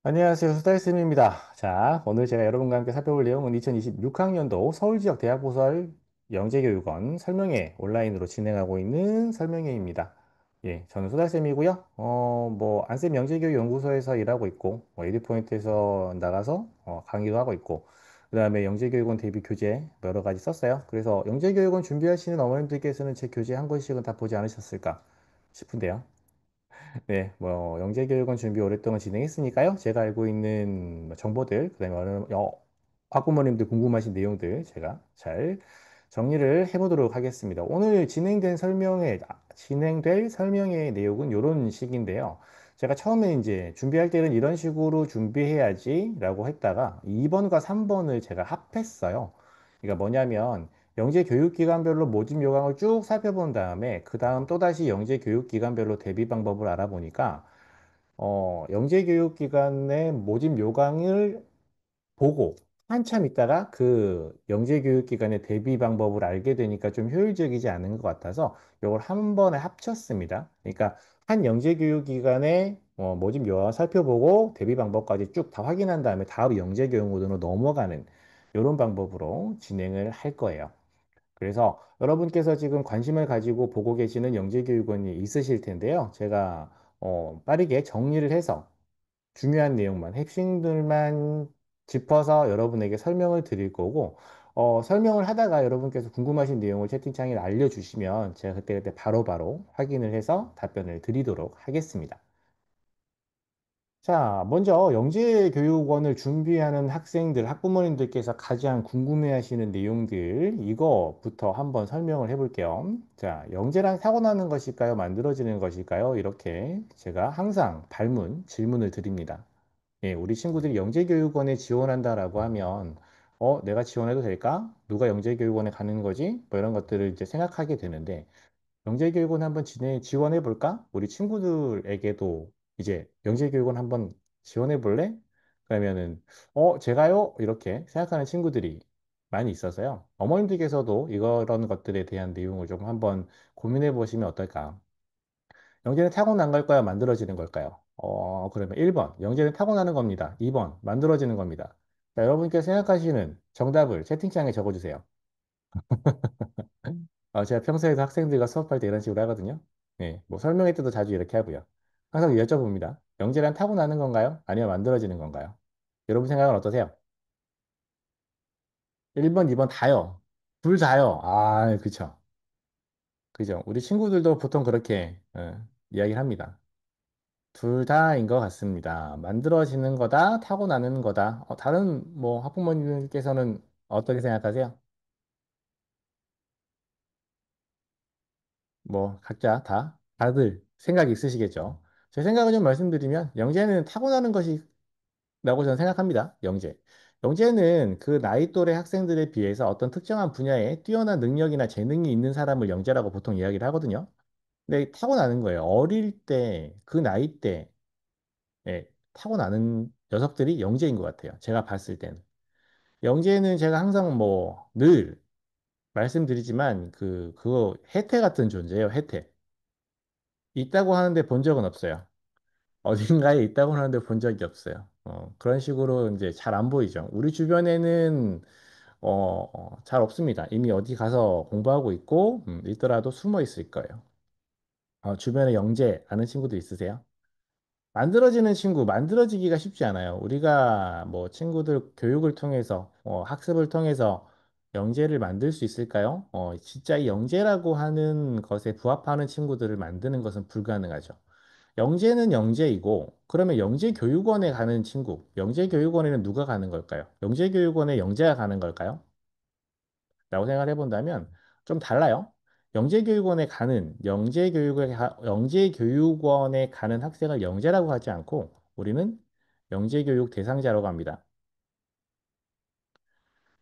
안녕하세요. 수다이스입니다. 자, 오늘 제가 여러분과 함께 살펴볼 내용은 2026학년도 서울지역대학부설 영재교육원 설명회 온라인으로 진행하고 있는 설명회입니다. 예, 저는 수다쌤이고요. 안쌤 영재교육연구소에서 일하고 있고, 에듀포인트에서 나가서 강의도 하고 있고, 그 다음에 영재교육원 대비 교재 여러 가지 썼어요. 그래서 영재교육원 준비하시는 어머님들께서는 제 교재 한 권씩은 다 보지 않으셨을까 싶은데요. 네, 영재교육원 준비 오랫동안 진행했으니까요. 제가 알고 있는 정보들, 그다음에 학부모님들 궁금하신 내용들 제가 잘 정리를 해보도록 하겠습니다. 오늘 진행될 설명의 내용은 이런 식인데요. 제가 처음에 이제 준비할 때는 이런 식으로 준비해야지라고 했다가 2번과 3번을 제가 합했어요. 그러니까 뭐냐면 영재 교육기관별로 모집 요강을 쭉 살펴본 다음에 그 다음 또다시 영재 교육기관별로 대비 방법을 알아보니까 영재 교육기관의 모집 요강을 보고 한참 있다가 그 영재 교육기관의 대비 방법을 알게 되니까 좀 효율적이지 않은 것 같아서 이걸 한 번에 합쳤습니다. 그러니까 한 영재 교육기관의 모집 요강을 살펴보고 대비 방법까지 쭉 다 확인한 다음에 다음 영재 교육 모드로 넘어가는 이런 방법으로 진행을 할 거예요. 그래서 여러분께서 지금 관심을 가지고 보고 계시는 영재교육원이 있으실 텐데요. 제가 빠르게 정리를 해서 중요한 내용만, 핵심들만 짚어서 여러분에게 설명을 드릴 거고, 설명을 하다가 여러분께서 궁금하신 내용을 채팅창에 알려주시면 제가 그때그때 바로바로 확인을 해서 답변을 드리도록 하겠습니다. 자, 먼저 영재교육원을 준비하는 학생들, 학부모님들께서 가장 궁금해하시는 내용들 이거부터 한번 설명을 해볼게요. 자, 영재란 타고나는 것일까요? 만들어지는 것일까요? 이렇게 제가 항상 질문을 드립니다. 예, 우리 친구들이 영재교육원에 지원한다라고 하면 내가 지원해도 될까? 누가 영재교육원에 가는 거지? 뭐 이런 것들을 이제 생각하게 되는데 영재교육원 한번 지원해 볼까? 우리 친구들에게도 이제 영재교육원 한번 지원해 볼래? 그러면은 제가요? 이렇게 생각하는 친구들이 많이 있어서요. 어머님들께서도 이런 것들에 대한 내용을 좀 한번 고민해 보시면 어떨까? 영재는 타고난 걸까요? 만들어지는 걸까요? 그러면 1번 영재는 타고나는 겁니다. 2번 만들어지는 겁니다. 자, 여러분께서 생각하시는 정답을 채팅창에 적어주세요. 제가 평소에도 학생들과 수업할 때 이런 식으로 하거든요. 네, 뭐 설명회 때도 자주 이렇게 하고요. 항상 여쭤봅니다. 영재란 타고나는 건가요? 아니면 만들어지는 건가요? 여러분 생각은 어떠세요? 1번, 2번 다요. 둘 다요. 아, 그쵸. 그죠. 우리 친구들도 보통 그렇게 이야기를 합니다. 둘 다인 것 같습니다. 만들어지는 거다, 타고나는 거다. 다른 뭐 학부모님께서는 어떻게 생각하세요? 뭐 각자 다들 생각이 있으시겠죠. 제 생각을 좀 말씀드리면 영재는 타고나는 것이라고 저는 생각합니다. 영재. 영재는 그 나이 또래 학생들에 비해서 어떤 특정한 분야에 뛰어난 능력이나 재능이 있는 사람을 영재라고 보통 이야기를 하거든요. 근데 타고나는 거예요. 어릴 때, 그 나이 때에 타고나는 녀석들이 영재인 것 같아요. 제가 봤을 때는. 영재는 제가 항상 뭐 늘 말씀드리지만 그거 혜태 같은 존재예요. 혜태. 있다고 하는데 본 적은 없어요. 어딘가에 있다고 하는데 본 적이 없어요. 그런 식으로 이제 잘 안 보이죠. 우리 주변에는 잘 없습니다. 이미 어디 가서 공부하고 있고 있더라도 숨어 있을 거예요. 주변에 영재 아는 친구도 있으세요? 만들어지는 친구, 만들어지기가 쉽지 않아요. 우리가 뭐 친구들 교육을 통해서, 학습을 통해서 영재를 만들 수 있을까요? 진짜 이 영재라고 하는 것에 부합하는 친구들을 만드는 것은 불가능하죠. 영재는 영재이고, 그러면 영재교육원에 가는 친구, 영재교육원에는 누가 가는 걸까요? 영재교육원에 영재가 가는 걸까요? 라고 생각을 해본다면 좀 달라요. 영재교육원에 가는 학생을 영재라고 하지 않고 우리는 영재교육 대상자라고 합니다.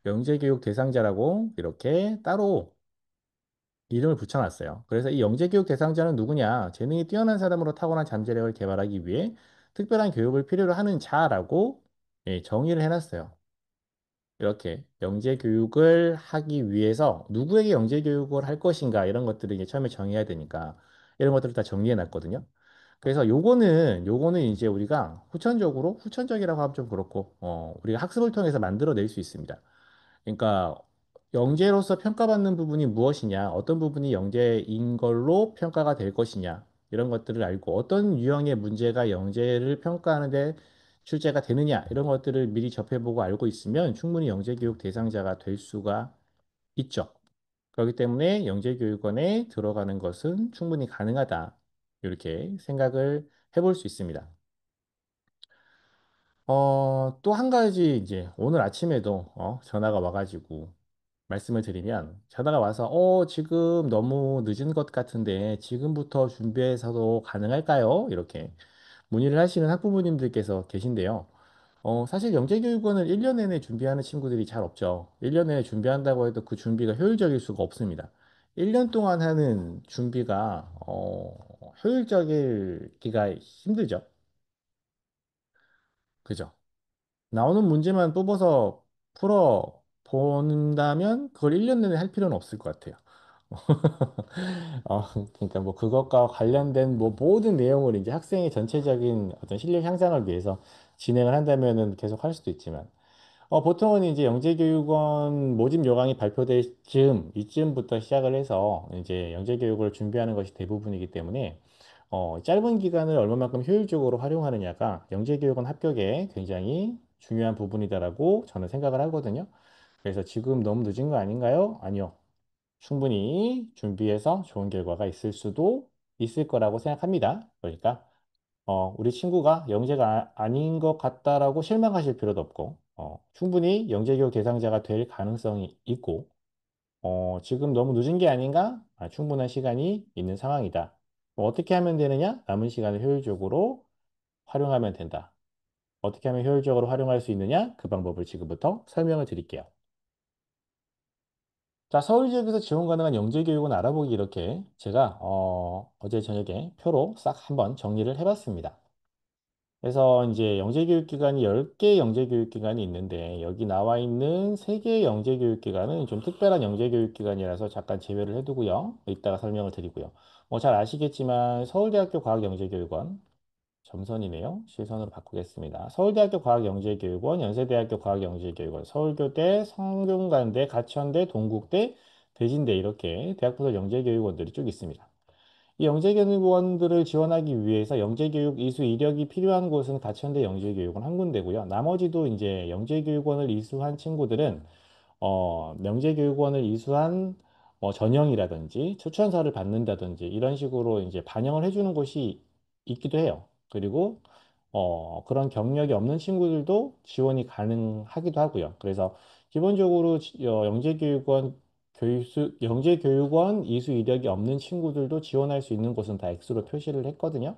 영재교육 대상자라고 이렇게 따로 이름을 붙여놨어요. 그래서 이 영재교육 대상자는 누구냐? 재능이 뛰어난 사람으로 타고난 잠재력을 개발하기 위해 특별한 교육을 필요로 하는 자라고 정의를 해놨어요. 이렇게 영재 교육을 하기 위해서 누구에게 영재 교육을 할 것인가 이런 것들을 이제 처음에 정해야 되니까 이런 것들을 다 정리해 놨거든요. 그래서 요거는 이제 우리가 후천적이라고 하면 좀 그렇고, 우리가 학습을 통해서 만들어낼 수 있습니다. 그러니까 영재로서 평가받는 부분이 무엇이냐, 어떤 부분이 영재인 걸로 평가가 될 것이냐, 이런 것들을 알고 어떤 유형의 문제가 영재를 평가하는데 출제가 되느냐, 이런 것들을 미리 접해보고 알고 있으면 충분히 영재교육 대상자가 될 수가 있죠. 그렇기 때문에 영재교육원에 들어가는 것은 충분히 가능하다. 이렇게 생각을 해볼 수 있습니다. 또 한 가지 이제 오늘 아침에도 전화가 와가지고 말씀을 드리면 전화가 와서 지금 너무 늦은 것 같은데 지금부터 준비해서도 가능할까요? 이렇게 문의를 하시는 학부모님들께서 계신데요. 사실 영재교육원을 1년 내내 준비하는 친구들이 잘 없죠. 1년 내내 준비한다고 해도 그 준비가 효율적일 수가 없습니다. 1년 동안 하는 준비가 효율적이기가 힘들죠. 그죠? 나오는 문제만 뽑아서 풀어 본다면 그걸 1년 내내 할 필요는 없을 것 같아요. 어, 그러니까 뭐 그것과 관련된 뭐 모든 내용을 이제 학생의 전체적인 어떤 실력 향상을 위해서 진행을 한다면은 계속 할 수도 있지만, 보통은 이제 영재교육원 모집 요강이 발표될 이쯤부터 시작을 해서 이제 영재교육을 준비하는 것이 대부분이기 때문에, 짧은 기간을 얼마만큼 효율적으로 활용하느냐가 영재교육원 합격에 굉장히 중요한 부분이다라고 저는 생각을 하거든요. 그래서 지금 너무 늦은 거 아닌가요? 아니요. 충분히 준비해서 좋은 결과가 있을 수도 있을 거라고 생각합니다. 그러니까 우리 친구가 영재가 아닌 것 같다라고 실망하실 필요도 없고 충분히 영재교육 대상자가 될 가능성이 있고 지금 너무 늦은 게 아닌가? 충분한 시간이 있는 상황이다. 뭐 어떻게 하면 되느냐? 남은 시간을 효율적으로 활용하면 된다. 어떻게 하면 효율적으로 활용할 수 있느냐? 그 방법을 지금부터 설명을 드릴게요. 자, 서울 지역에서 지원 가능한 영재교육은 알아보기 이렇게 제가 어제 저녁에 표로 싹 한번 정리를 해봤습니다. 그래서 이제 영재교육기관이 10개 영재교육기관이 있는데 여기 나와 있는 3개의 영재교육기관은 좀 특별한 영재교육기관이라서 잠깐 제외를 해두고요. 이따가 설명을 드리고요. 뭐 잘 아시겠지만 서울대학교 과학영재교육원 점선이네요. 실선으로 바꾸겠습니다. 서울대학교 과학영재교육원, 연세대학교 과학영재교육원, 서울교대, 성균관대, 가천대, 동국대, 대진대 이렇게 대학부설 영재교육원들이 쭉 있습니다. 이 영재교육원들을 지원하기 위해서 영재교육 이수 이력이 필요한 곳은 가천대 영재교육원 한 군데고요. 나머지도 이제 영재교육원을 이수한 친구들은 명재교육원을 이수한 전형이라든지 추천서를 받는다든지 이런 식으로 이제 반영을 해주는 곳이 있기도 해요. 그리고 그런 경력이 없는 친구들도 지원이 가능하기도 하고요. 그래서 기본적으로 영재교육원 이수 이력이 없는 친구들도 지원할 수 있는 곳은 다 X로 표시를 했거든요.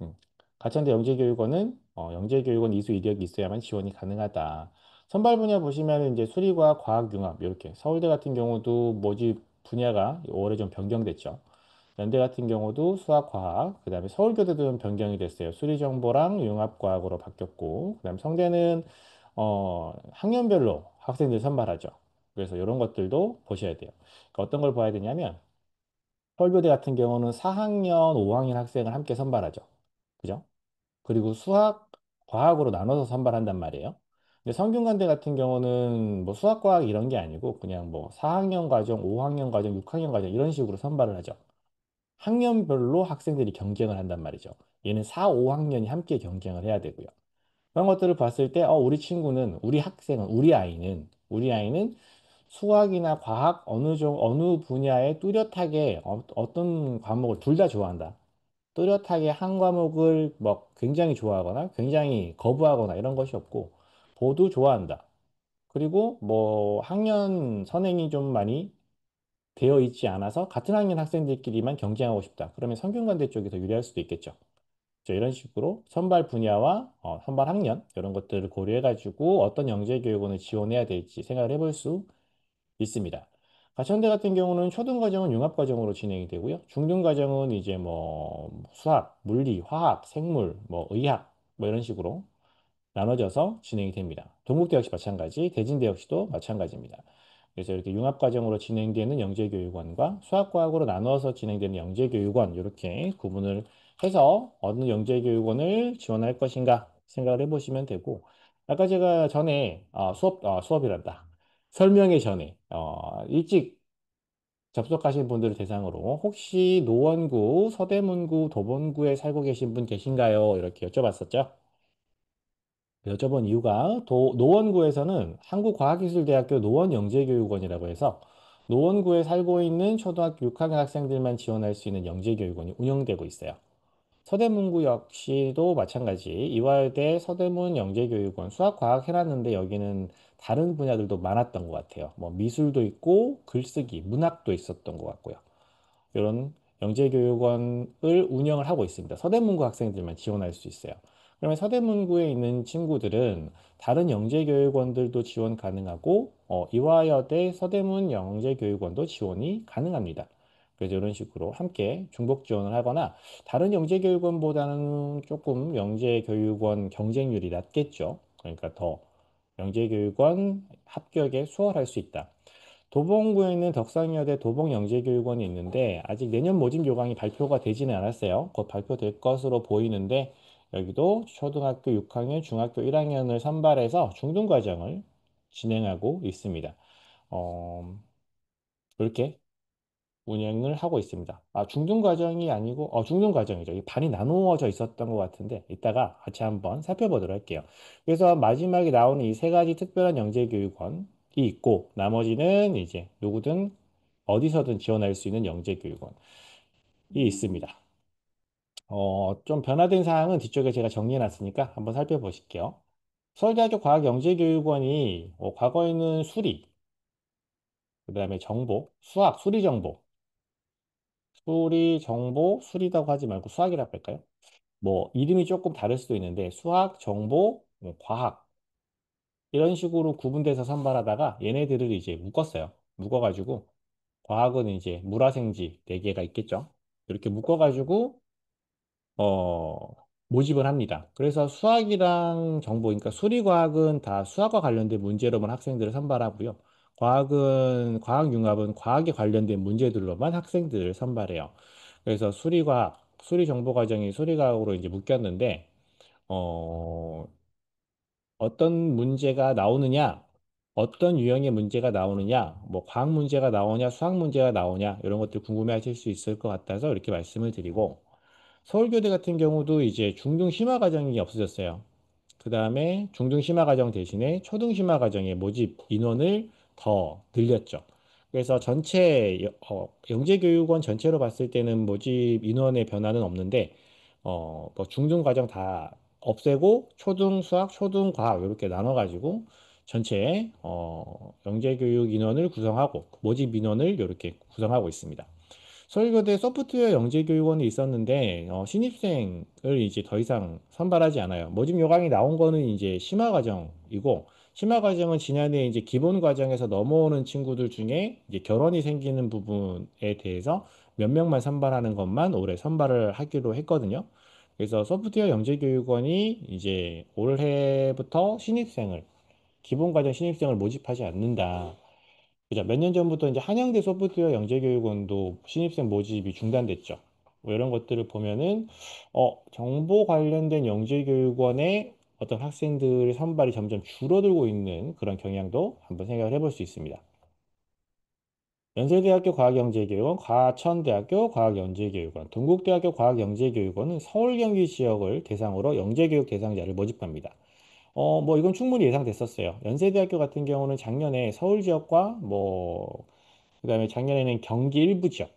음. 가천대 영재교육원은 영재교육원 이수 이력이 있어야만 지원이 가능하다. 선발 분야 보시면 이제 수리과학, 과학융합 이렇게 서울대 같은 경우도 모집 분야가 올해 좀 변경됐죠. 연대 같은 경우도 수학, 과학, 그다음에 서울교대도 좀 변경이 됐어요. 수리정보랑 융합과학으로 바뀌었고, 그다음에 성대는 학년별로 학생들 선발하죠. 그래서 이런 것들도 보셔야 돼요. 그러니까 어떤 걸 봐야 되냐면 서울교대 같은 경우는 4학년, 5학년 학생을 함께 선발하죠. 그죠? 그리고 수학, 과학으로 나눠서 선발한단 말이에요. 근데 성균관대 같은 경우는 뭐 수학, 과학 이런 게 아니고 그냥 뭐 4학년 과정, 5학년 과정, 6학년 과정 이런 식으로 선발을 하죠. 학년별로 학생들이 경쟁을 한단 말이죠. 얘는 4, 5학년이 함께 경쟁을 해야 되고요. 그런 것들을 봤을 때, 우리 아이는 수학이나 과학 어느 분야에 뚜렷하게 어떤 과목을 둘 다 좋아한다. 뚜렷하게 한 과목을 뭐 굉장히 좋아하거나 굉장히 거부하거나 이런 것이 없고 모두 좋아한다. 그리고 뭐 학년 선행이 좀 많이 되어 있지 않아서 같은 학년 학생들끼리만 경쟁하고 싶다. 그러면 성균관대 쪽이 더 유리할 수도 있겠죠. 이런 식으로 선발 분야와 선발 학년 이런 것들을 고려해가지고 어떤 영재교육원을 지원해야 될지 생각을 해볼 수 있습니다. 가천대 같은 경우는 초등과정은 융합과정으로 진행이 되고요. 중등과정은 이제 뭐 수학, 물리, 화학, 생물, 뭐 의학 뭐 이런 식으로 나눠져서 진행이 됩니다. 동국대 역시 마찬가지, 대진대 역시도 마찬가지입니다. 그래서 이렇게 융합과정으로 진행되는 영재교육원과 수학과학으로 나눠서 진행되는 영재교육원 이렇게 구분을 해서 어느 영재교육원을 지원할 것인가 생각을 해보시면 되고, 아까 제가 전에 수업이란다. 설명회 전에 일찍 접속하신 분들을 대상으로 혹시 노원구, 서대문구, 도봉구에 살고 계신 분 계신가요? 이렇게 여쭤봤었죠. 여쭤본 이유가 노원구에서는 한국과학기술대학교 노원영재교육원이라고 해서 노원구에 살고 있는 초등학교 6학년 학생들만 지원할 수 있는 영재교육원이 운영되고 있어요. 서대문구 역시도 마찬가지. 이화여대 서대문 영재교육원 수학과학 해놨는데 여기는 다른 분야들도 많았던 것 같아요. 뭐 미술도 있고 글쓰기, 문학도 있었던 것 같고요. 이런 영재교육원을 운영을 하고 있습니다. 서대문구 학생들만 지원할 수 있어요. 그러면 서대문구에 있는 친구들은 다른 영재교육원들도 지원 가능하고 이화여대 서대문 영재교육원도 지원이 가능합니다. 그래서 이런 식으로 함께 중복 지원을 하거나 다른 영재교육원보다는 조금 영재교육원 경쟁률이 낮겠죠. 그러니까 더 영재교육원 합격에 수월할 수 있다. 도봉구에 있는 덕상여대 도봉영재교육원이 있는데 아직 내년 모집 요강이 발표가 되지는 않았어요. 곧 발표될 것으로 보이는데 여기도 초등학교 6학년, 중학교 1학년을 선발해서 중등과정을 진행하고 있습니다. 어, 이렇게 운영을 하고 있습니다. 중등과정이 아니고 중등과정이죠. 이 반이 나누어져 있었던 것 같은데 이따가 같이 한번 살펴보도록 할게요. 그래서 마지막에 나오는 이 세 가지 특별한 영재교육원이 있고 나머지는 이제 누구든 어디서든 지원할 수 있는 영재교육원이 있습니다. 좀 변화된 사항은 뒤쪽에 제가 정리해 놨으니까 한번 살펴보실게요. 서울대학교 과학영재교육원이 과거에는 수리, 그다음에 정보, 수학, 수리 정보, 수리 정보, 수리라고 하지 말고 수학이라고 할까요? 뭐 이름이 조금 다를 수도 있는데 수학, 정보, 과학 이런 식으로 구분돼서 선발하다가 얘네들을 이제 묶었어요. 묶어가지고 과학은 이제 물화생지 4개가 있겠죠. 이렇게 묶어가지고 어, 모집을 합니다. 그래서 수학이랑 정보, 그러니까 수리과학은 다 수학과 관련된 문제로만 학생들을 선발하고요. 과학융합은 과학에 관련된 문제들로만 학생들을 선발해요. 그래서 수리과학, 수리정보과정이 수리과학으로 이제 묶였는데, 어, 어떤 문제가 나오느냐, 어떤 유형의 문제가 나오느냐, 뭐 과학 문제가 나오냐, 수학 문제가 나오냐, 이런 것들 궁금해 하실 수 있을 것 같아서 이렇게 말씀을 드리고, 서울교대 같은 경우도 이제 중등 심화 과정이 없어졌어요. 그 다음에 중등 심화 과정 대신에 초등 심화 과정의 모집 인원을 더 늘렸죠. 그래서 영재교육원 전체로 봤을 때는 모집 인원의 변화는 없는데, 뭐 중등 과정 다 없애고 초등 수학, 초등 과학 이렇게 나눠가지고 전체 영재교육 인원을 구성하고 모집 인원을 이렇게 구성하고 있습니다. 서울교대 소프트웨어 영재교육원이 있었는데 신입생을 이제 더 이상 선발하지 않아요. 모집 요강이 나온 거는 이제 심화 과정이고 심화 과정은 지난해 이제 기본 과정에서 넘어오는 친구들 중에 이제 결혼이 생기는 부분에 대해서 몇 명만 선발하는 것만 올해 선발을 하기로 했거든요. 그래서 소프트웨어 영재교육원이 이제 올해부터 기본 과정 신입생을 모집하지 않는다. 그죠. 몇 년 전부터 이제 한양대 소프트웨어 영재교육원도 신입생 모집이 중단됐죠. 뭐 이런 것들을 보면은 정보 관련된 영재교육원의 어떤 학생들의 선발이 점점 줄어들고 있는 그런 경향도 한번 생각을 해볼 수 있습니다. 연세대학교 과학영재교육원, 과천대학교 과학영재교육원, 동국대학교 과학영재교육원은 서울 경기 지역을 대상으로 영재교육 대상자를 모집합니다. 뭐 이건 충분히 예상됐었어요. 연세대학교 같은 경우는 작년에 서울 지역과 그다음에 작년에는 경기 일부 지역,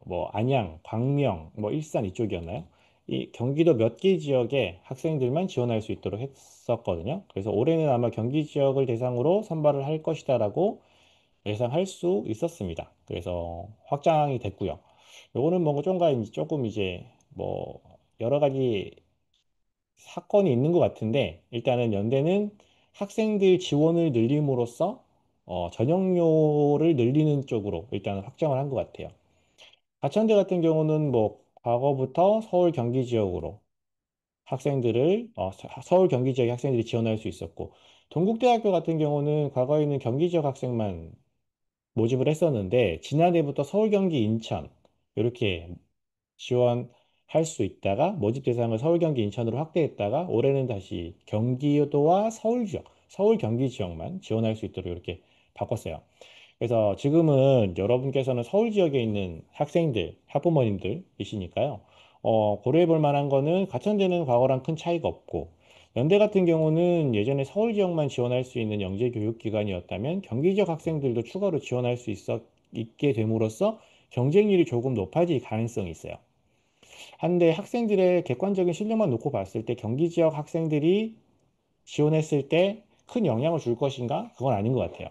뭐 안양, 광명, 뭐 일산 이쪽이었나요? 이 경기도 몇 개 지역에 학생들만 지원할 수 있도록 했었거든요. 그래서 올해는 아마 경기 지역을 대상으로 선발을 할 것이다라고 예상할 수 있었습니다. 그래서 확장이 됐고요. 요거는 뭔가 조금 이제 뭐 여러 가지 사건이 있는 것 같은데 일단은 연대는 학생들 지원을 늘림으로써 전형료를 늘리는 쪽으로 일단은 확정을 한 것 같아요. 가천대 같은 경우는 뭐 과거부터 서울 경기 지역으로 서울 경기 지역 학생들이 지원할 수 있었고 동국대학교 같은 경우는 과거에는 경기 지역 학생만 모집을 했었는데 지난해부터 서울 경기 인천 이렇게 지원 할 수 있다가 모집 대상을 서울, 경기, 인천으로 확대했다가 올해는 다시 경기도와 서울 지역, 서울, 경기 지역만 지원할 수 있도록 이렇게 바꿨어요. 그래서 지금은 여러분께서는 서울 지역에 있는 학생들, 학부모님들이시니까요. 고려해 볼 만한 거는 가천대는 과거랑 큰 차이가 없고, 연대 같은 경우는 예전에 서울 지역만 지원할 수 있는 영재 교육기관이었다면 경기 지역 학생들도 추가로 지원할 수 있게 됨으로써 경쟁률이 조금 높아질 가능성이 있어요. 한데 학생들의 객관적인 실력만 놓고 봤을 때 경기 지역 학생들이 지원했을 때 큰 영향을 줄 것인가? 그건 아닌 것 같아요.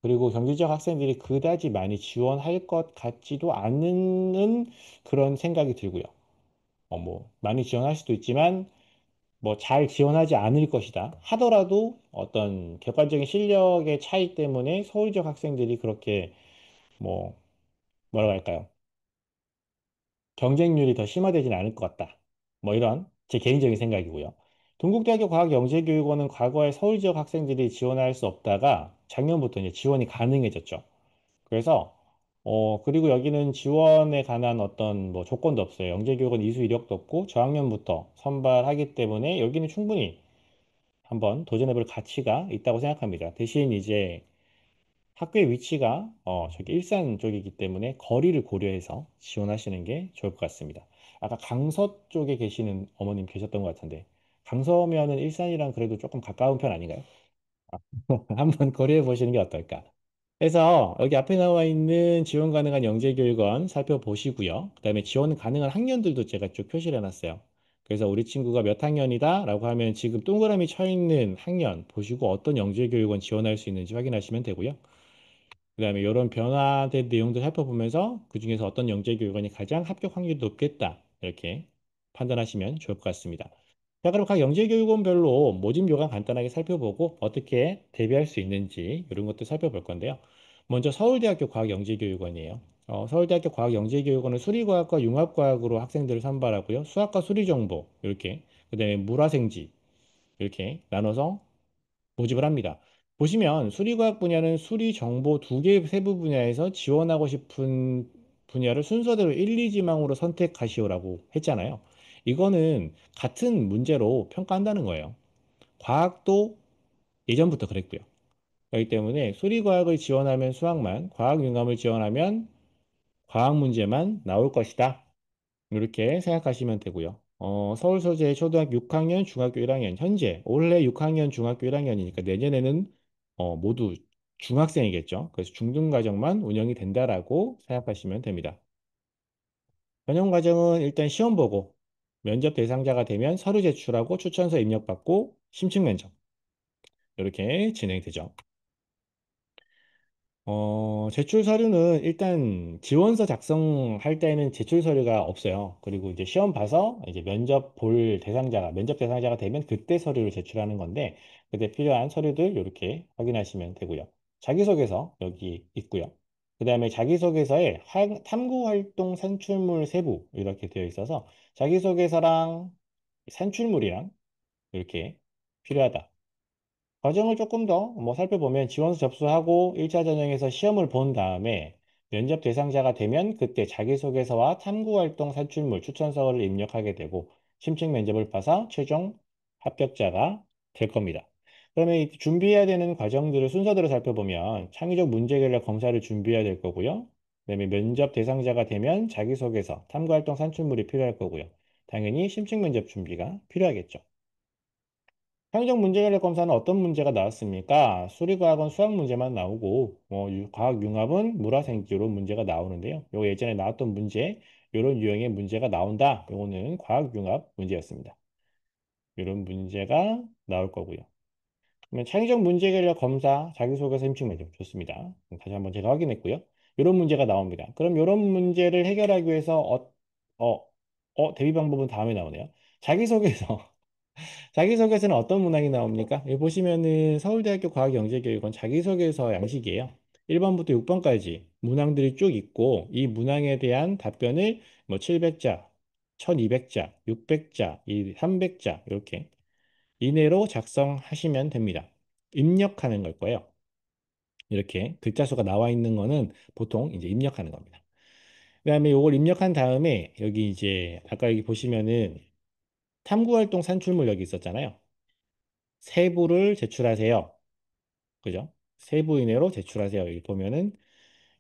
그리고 경기 지역 학생들이 그다지 많이 지원할 것 같지도 않은 그런 생각이 들고요. 뭐 많이 지원할 수도 있지만 뭐 잘 지원하지 않을 것이다. 하더라도 어떤 객관적인 실력의 차이 때문에 서울 지역 학생들이 그렇게 뭐 뭐라고 할까요? 경쟁률이 더 심화되지는 않을 것 같다. 뭐 이런 제 개인적인 생각이고요. 동국대학교 과학영재교육원은 과거에 서울 지역 학생들이 지원할 수 없다가 작년부터 이제 지원이 가능해졌죠. 그래서 그리고 여기는 지원에 관한 어떤 뭐 조건도 없어요. 영재교육원 이수 이력도 없고 저학년부터 선발하기 때문에 여기는 충분히 한번 도전해볼 가치가 있다고 생각합니다. 대신 이제 학교의 위치가 저기 일산 쪽이기 때문에 거리를 고려해서 지원하시는 게 좋을 것 같습니다. 아까 강서 쪽에 계시는 어머님 계셨던 것 같은데 강서면은 일산이랑 그래도 조금 가까운 편 아닌가요? 한번 고려해 보시는 게 어떨까? 그래서 여기 앞에 나와 있는 지원 가능한 영재교육원 살펴보시고요. 그다음에 지원 가능한 학년들도 제가 쭉 표시를 해놨어요. 그래서 우리 친구가 몇 학년이다 라고 하면 지금 동그라미 쳐 있는 학년 보시고 어떤 영재교육원 지원할 수 있는지 확인하시면 되고요. 그다음에 이런 변화된 내용들 살펴보면서 그중에서 어떤 영재교육원이 가장 합격 확률이 높겠다 이렇게 판단하시면 좋을 것 같습니다. 자, 그럼 각 영재교육원별로 모집 요강 간단하게 살펴보고 어떻게 대비할 수 있는지 이런 것도 살펴볼 건데요. 먼저 서울대학교 과학영재교육원이에요. 서울대학교 과학영재교육원은 수리과학과 융합과학으로 학생들을 선발하고요. 수학과 수리정보 이렇게 그다음에 물화생지 이렇게 나눠서 모집을 합니다. 보시면 수리과학 분야는 수리 정보 두 개 세부 분야에서 지원하고 싶은 분야를 순서대로 1, 2지망으로 선택하시오라고 했잖아요. 이거는 같은 문제로 평가한다는 거예요. 과학도 예전부터 그랬고요. 그렇기 때문에 수리과학을 지원하면 수학만, 과학융합을 지원하면 과학 문제만 나올 것이다. 이렇게 생각하시면 되고요. 서울 소재 초등학교 6학년, 중학교 1학년, 현재 올해 6학년, 중학교 1학년이니까 내년에는 모두 중학생이겠죠. 그래서 중등과정만 운영이 된다라고 생각하시면 됩니다. 전형 과정은 일단 시험 보고 면접 대상자가 되면 서류 제출하고 추천서 입력받고 심층 면접 이렇게 진행되죠. 제출 서류는 일단 지원서 작성할 때는 제출 서류가 없어요. 그리고 이제 시험 봐서 이제 면접 대상자가 되면 그때 서류를 제출하는 건데, 그때 필요한 서류들 이렇게 확인하시면 되고요. 자기소개서 여기 있고요. 그 다음에 자기소개서에 탐구활동 산출물 세부 이렇게 되어 있어서 자기소개서랑 산출물이랑 이렇게 필요하다. 과정을 조금 더 뭐 살펴보면 지원서 접수하고 1차 전형에서 시험을 본 다음에 면접 대상자가 되면 그때 자기소개서와 탐구활동 산출물 추천서를 입력하게 되고 심층 면접을 봐서 최종 합격자가 될 겁니다. 그러면 이 준비해야 되는 과정들을 순서대로 살펴보면 창의적 문제결력 검사를 준비해야 될 거고요. 그다음에 면접 대상자가 되면 자기소개서, 탐구활동 산출물이 필요할 거고요. 당연히 심층 면접 준비가 필요하겠죠. 창의적 문제결력 검사는 어떤 문제가 나왔습니까? 수리과학은 수학 문제만 나오고, 과학융합은 물화생지로 문제가 나오는데요. 요 예전에 나왔던 문제, 이런 유형의 문제가 나온다. 요거는 과학융합 문제였습니다. 이런 문제가 나올 거고요. 그러면 창의적 문제결력 검사, 자기소개서 심층 면접 좋습니다. 다시 한번 제가 확인했고요. 이런 문제가 나옵니다. 그럼 이런 문제를 해결하기 위해서 대비 방법은 다음에 나오네요. 자기소개서. 자기소개서는 어떤 문항이 나옵니까? 여기 보시면은 서울대학교 과학영재교육원 자기소개서 양식이에요. 1번부터 6번까지 문항들이 쭉 있고 이 문항에 대한 답변을 뭐 700자, 1200자, 600자, 300자 이렇게 이내로 작성하시면 됩니다. 입력하는 걸 거예요. 이렇게 글자 수가 나와 있는 거는 보통 이제 입력하는 겁니다. 그다음에 요걸 입력한 다음에 여기 이제 아까 여기 보시면은 탐구활동 산출물 여기 있었잖아요. 세부를 제출하세요. 그죠? 세부 이내로 제출하세요. 여기 보면은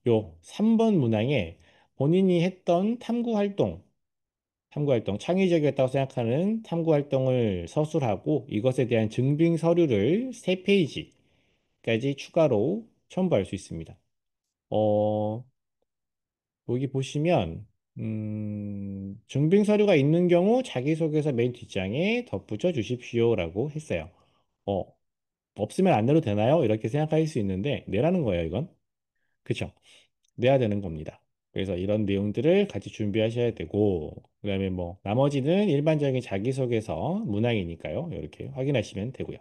요 3번 문항에 본인이 했던 탐구활동, 창의적이었다고 생각하는 탐구활동을 서술하고 이것에 대한 증빙 서류를 3페이지까지 추가로 첨부할 수 있습니다. 어, 여기 보시면 증빙 서류가 있는 경우 자기소개서 맨 뒷장에 덧붙여 주십시오라고 했어요. 어, 없으면 안 내도 되나요? 이렇게 생각할 수 있는데 내라는 거예요, 이건. 그쵸? 내야 되는 겁니다. 그래서 이런 내용들을 같이 준비하셔야 되고, 그다음에 뭐 나머지는 일반적인 자기소개서 문항이니까요. 이렇게 확인하시면 되고요.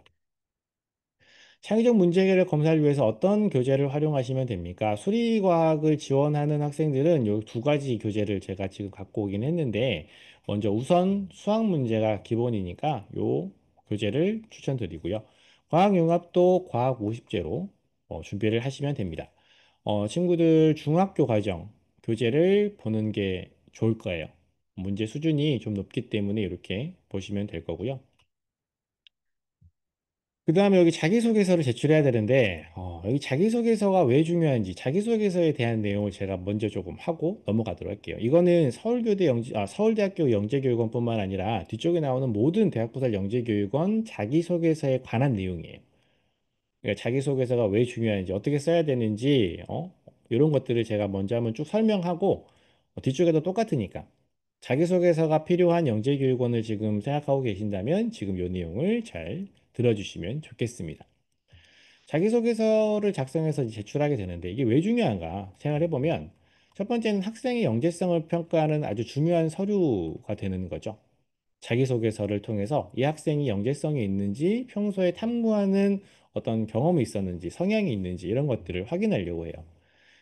창의적 문제 해결을 검사를 위해서 어떤 교재를 활용하시면 됩니까? 수리과학을 지원하는 학생들은 요 두 가지 교재를 제가 지금 갖고 오긴 했는데, 먼저 우선 수학 문제가 기본이니까 요 교재를 추천드리고요. 과학융합도 과학 50제로 준비를 하시면 됩니다. 친구들 중학교 과정 교재를 보는 게 좋을 거예요. 문제 수준이 좀 높기 때문에 이렇게 보시면 될 거고요. 그 다음에 여기 자기소개서를 제출해야 되는데, 여기 자기소개서가 왜 중요한지, 자기소개서에 대한 내용을 제가 먼저 조금 하고 넘어가도록 할게요. 이거는 서울대학교 영재교육원뿐만 아니라 뒤쪽에 나오는 모든 대학부설 영재교육원 자기소개서에 관한 내용이에요. 그러니까 자기소개서가 왜 중요한지, 어떻게 써야 되는지, 이런 것들을 제가 먼저 한번 쭉 설명하고, 뒤쪽에도 똑같으니까. 자기소개서가 필요한 영재교육원을 지금 생각하고 계신다면 지금 이 내용을 잘 들어주시면 좋겠습니다. 자기소개서를 작성해서 제출하게 되는데 이게 왜 중요한가 생각을 해보면 첫 번째는 학생의 영재성을 평가하는 아주 중요한 서류가 되는 거죠. 자기소개서를 통해서 이 학생이 영재성이 있는지 평소에 탐구하는 어떤 경험이 있었는지 성향이 있는지 이런 것들을 확인하려고 해요.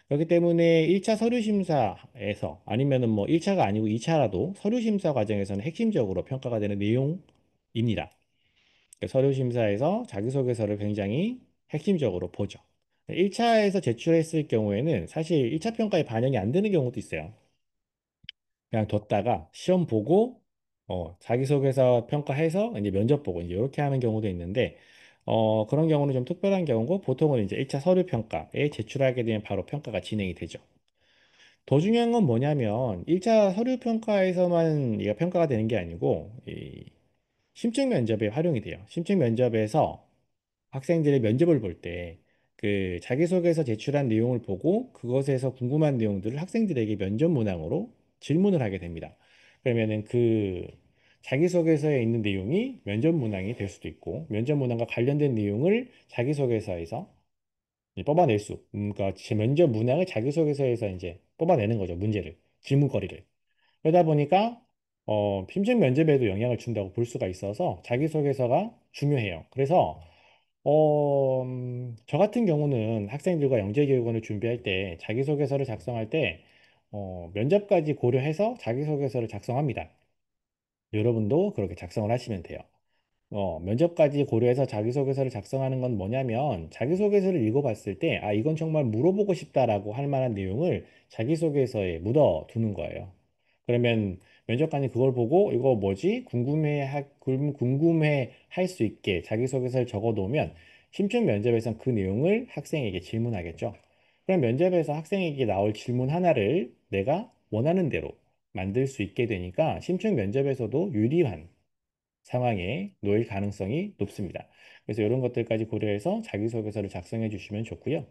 그렇기 때문에 1차 서류 심사에서 아니면은 뭐 1차가 아니고 2차라도 서류 심사 과정에서는 핵심적으로 평가가 되는 내용입니다. 서류 심사에서 자기소개서를 굉장히 핵심적으로 보죠. 1차에서 제출했을 경우에는 사실 1차 평가에 반영이 안 되는 경우도 있어요. 그냥 뒀다가 시험 보고 자기소개서 평가해서 이제 면접 보고 이제 이렇게 하는 경우도 있는데 그런 경우는 좀 특별한 경우고 보통은 이제 1차 서류 평가에 제출하게 되면 바로 평가가 진행이 되죠. 더 중요한 건 뭐냐면 1차 서류 평가에서만 이가 평가가 되는 게 아니고 이 심층 면접에 활용이 돼요. 심층 면접에서 학생들의 면접을 볼 때 그 자기소개서 제출한 내용을 보고 그것에서 궁금한 내용들을 학생들에게 면접 문항으로 질문을 하게 됩니다. 그러면은 그 자기소개서에 있는 내용이 면접 문항이 될 수도 있고 면접 문항과 관련된 내용을 자기소개서에서 이제 뽑아낼 그러니까 제 면접 문항을 자기소개서에서 이제 뽑아내는 거죠. 문제를, 질문거리를. 그러다 보니까 심층 면접에도 영향을 준다고 볼 수가 있어서 자기소개서가 중요해요. 그래서 저 같은 경우는 학생들과 영재교육원을 준비할 때 자기소개서를 작성할 때 면접까지 고려해서 자기소개서를 작성합니다. 여러분도 그렇게 작성을 하시면 돼요. 면접까지 고려해서 자기소개서를 작성하는 건 뭐냐면 자기소개서를 읽어봤을 때 아, 이건 정말 물어보고 싶다라고 할 만한 내용을 자기소개서에 묻어 두는 거예요. 그러면 면접관이 그걸 보고 이거 뭐지? 궁금해 할 수 있게 자기소개서를 적어 놓으면 심층 면접에선 그 내용을 학생에게 질문하겠죠. 그럼 면접에서 학생에게 나올 질문 하나를 내가 원하는 대로 만들 수 있게 되니까 심층 면접에서도 유리한 상황에 놓일 가능성이 높습니다. 그래서 이런 것들까지 고려해서 자기소개서를 작성해 주시면 좋고요.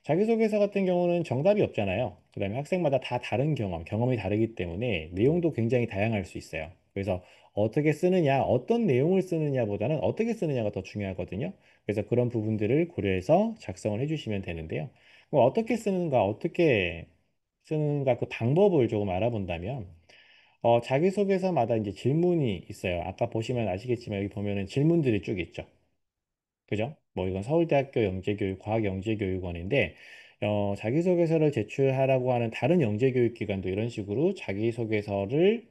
자기소개서 같은 경우는 정답이 없잖아요. 그다음에 학생마다 다 다른 경험이 다르기 때문에 내용도 굉장히 다양할 수 있어요. 그래서 어떻게 쓰느냐, 어떤 내용을 쓰느냐보다는 어떻게 쓰느냐가 더 중요하거든요. 그래서 그런 부분들을 고려해서 작성을 해주시면 되는데요. 그럼 어떻게 쓰는가 그 방법을 조금 알아본다면 자기소개서마다 이제 질문이 있어요. 아까 보시면 아시겠지만 여기 보면은 질문들이 쭉 있죠. 그죠? 뭐 이건 서울대학교 과학영재교육원인데 자기소개서를 제출하라고 하는 다른 영재교육기관도 이런 식으로 자기소개서를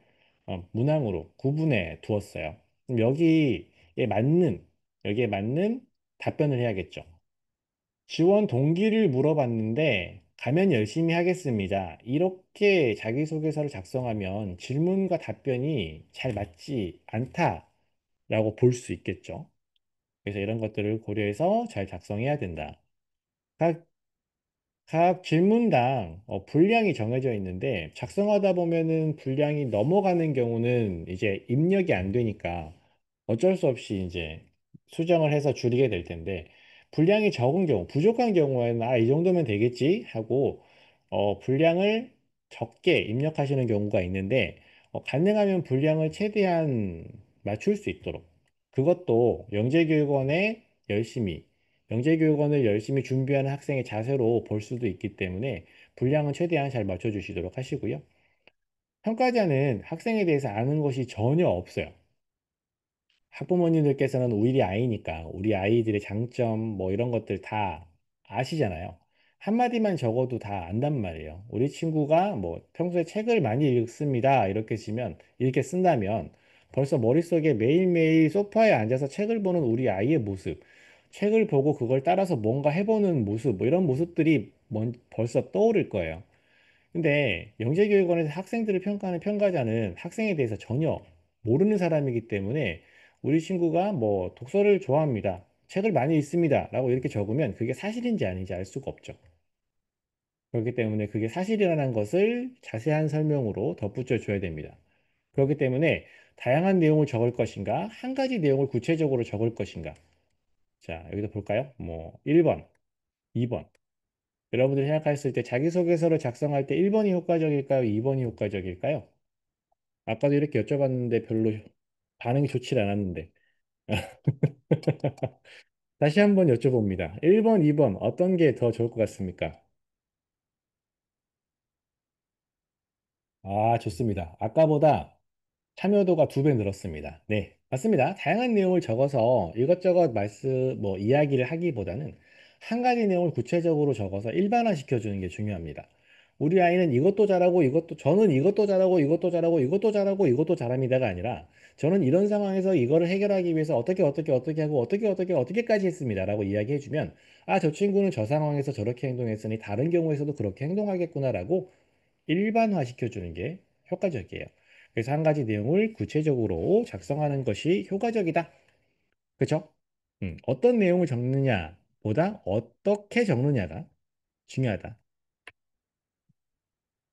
문항으로 구분해 두었어요. 그럼 여기에 맞는 답변을 해야겠죠. 지원 동기를 물어봤는데 가면 열심히 하겠습니다. 이렇게 자기소개서를 작성하면 질문과 답변이 잘 맞지 않다라고 볼 수 있겠죠. 그래서 이런 것들을 고려해서 잘 작성해야 된다. 각 각 질문당 분량이 정해져 있는데 작성하다 보면은 분량이 넘어가는 경우는 이제 입력이 안 되니까 어쩔 수 없이 이제 수정을 해서 줄이게 될 텐데 분량이 적은 경우, 부족한 경우에는 이 정도면 되겠지 하고 분량을 적게 입력하시는 경우가 있는데 가능하면 분량을 최대한 맞출 수 있도록 그것도 영재교육원에 열심히 영재교육원을 열심히 준비하는 학생의 자세로 볼 수도 있기 때문에 분량은 최대한 잘 맞춰주시도록 하시고요. 평가자는 학생에 대해서 아는 것이 전혀 없어요. 학부모님들께서는 우리 아이니까 우리 아이들의 장점 뭐 이런 것들 다 아시잖아요. 한마디만 적어도 다 안단 말이에요. 우리 친구가 뭐 평소에 책을 많이 읽습니다. 이렇게 쓴다면 벌써 머릿속에 매일매일 소파에 앉아서 책을 보는 우리 아이의 모습, 책을 보고 그걸 따라서 뭔가 해보는 모습, 뭐 이런 모습들이 벌써 떠오를 거예요. 근데 영재교육원에서 학생들을 평가하는 평가자는 학생에 대해서 전혀 모르는 사람이기 때문에 우리 친구가 뭐 독서를 좋아합니다. 책을 많이 읽습니다. 라고 이렇게 적으면 그게 사실인지 아닌지 알 수가 없죠. 그렇기 때문에 그게 사실이라는 것을 자세한 설명으로 덧붙여 줘야 됩니다. 그렇기 때문에 다양한 내용을 적을 것인가, 한 가지 내용을 구체적으로 적을 것인가. 자, 여기서 볼까요? 뭐 1번, 2번. 여러분들이 생각했을 때 자기소개서를 작성할 때 1번이 효과적일까요? 2번이 효과적일까요? 아까도 이렇게 여쭤봤는데 별로 반응이 좋지 않았는데. 다시 한번 여쭤봅니다. 1번, 2번 어떤 게 더 좋을 것 같습니까? 아, 좋습니다. 아까보다 참여도가 2배 늘었습니다. 네, 맞습니다. 다양한 내용을 적어서 이것저것 뭐 이야기를 하기보다는 한 가지 내용을 구체적으로 적어서 일반화 시켜주는 게 중요합니다. 우리 아이는 이것도 잘하고 저는 이것도 잘하고 이것도 잘하고 이것도 잘하고 이것도 잘합니다가 아니라 저는 이런 상황에서 이거를 해결하기 위해서 어떻게 하고 어떻게까지 했습니다라고 이야기해주면 저 친구는 저 상황에서 저렇게 행동했으니 다른 경우에서도 그렇게 행동하겠구나라고 일반화 시켜주는 게 효과적이에요. 그래서 한 가지 내용을 구체적으로 작성하는 것이 효과적이다. 그렇죠? 어떤 내용을 적느냐보다 어떻게 적느냐가 중요하다.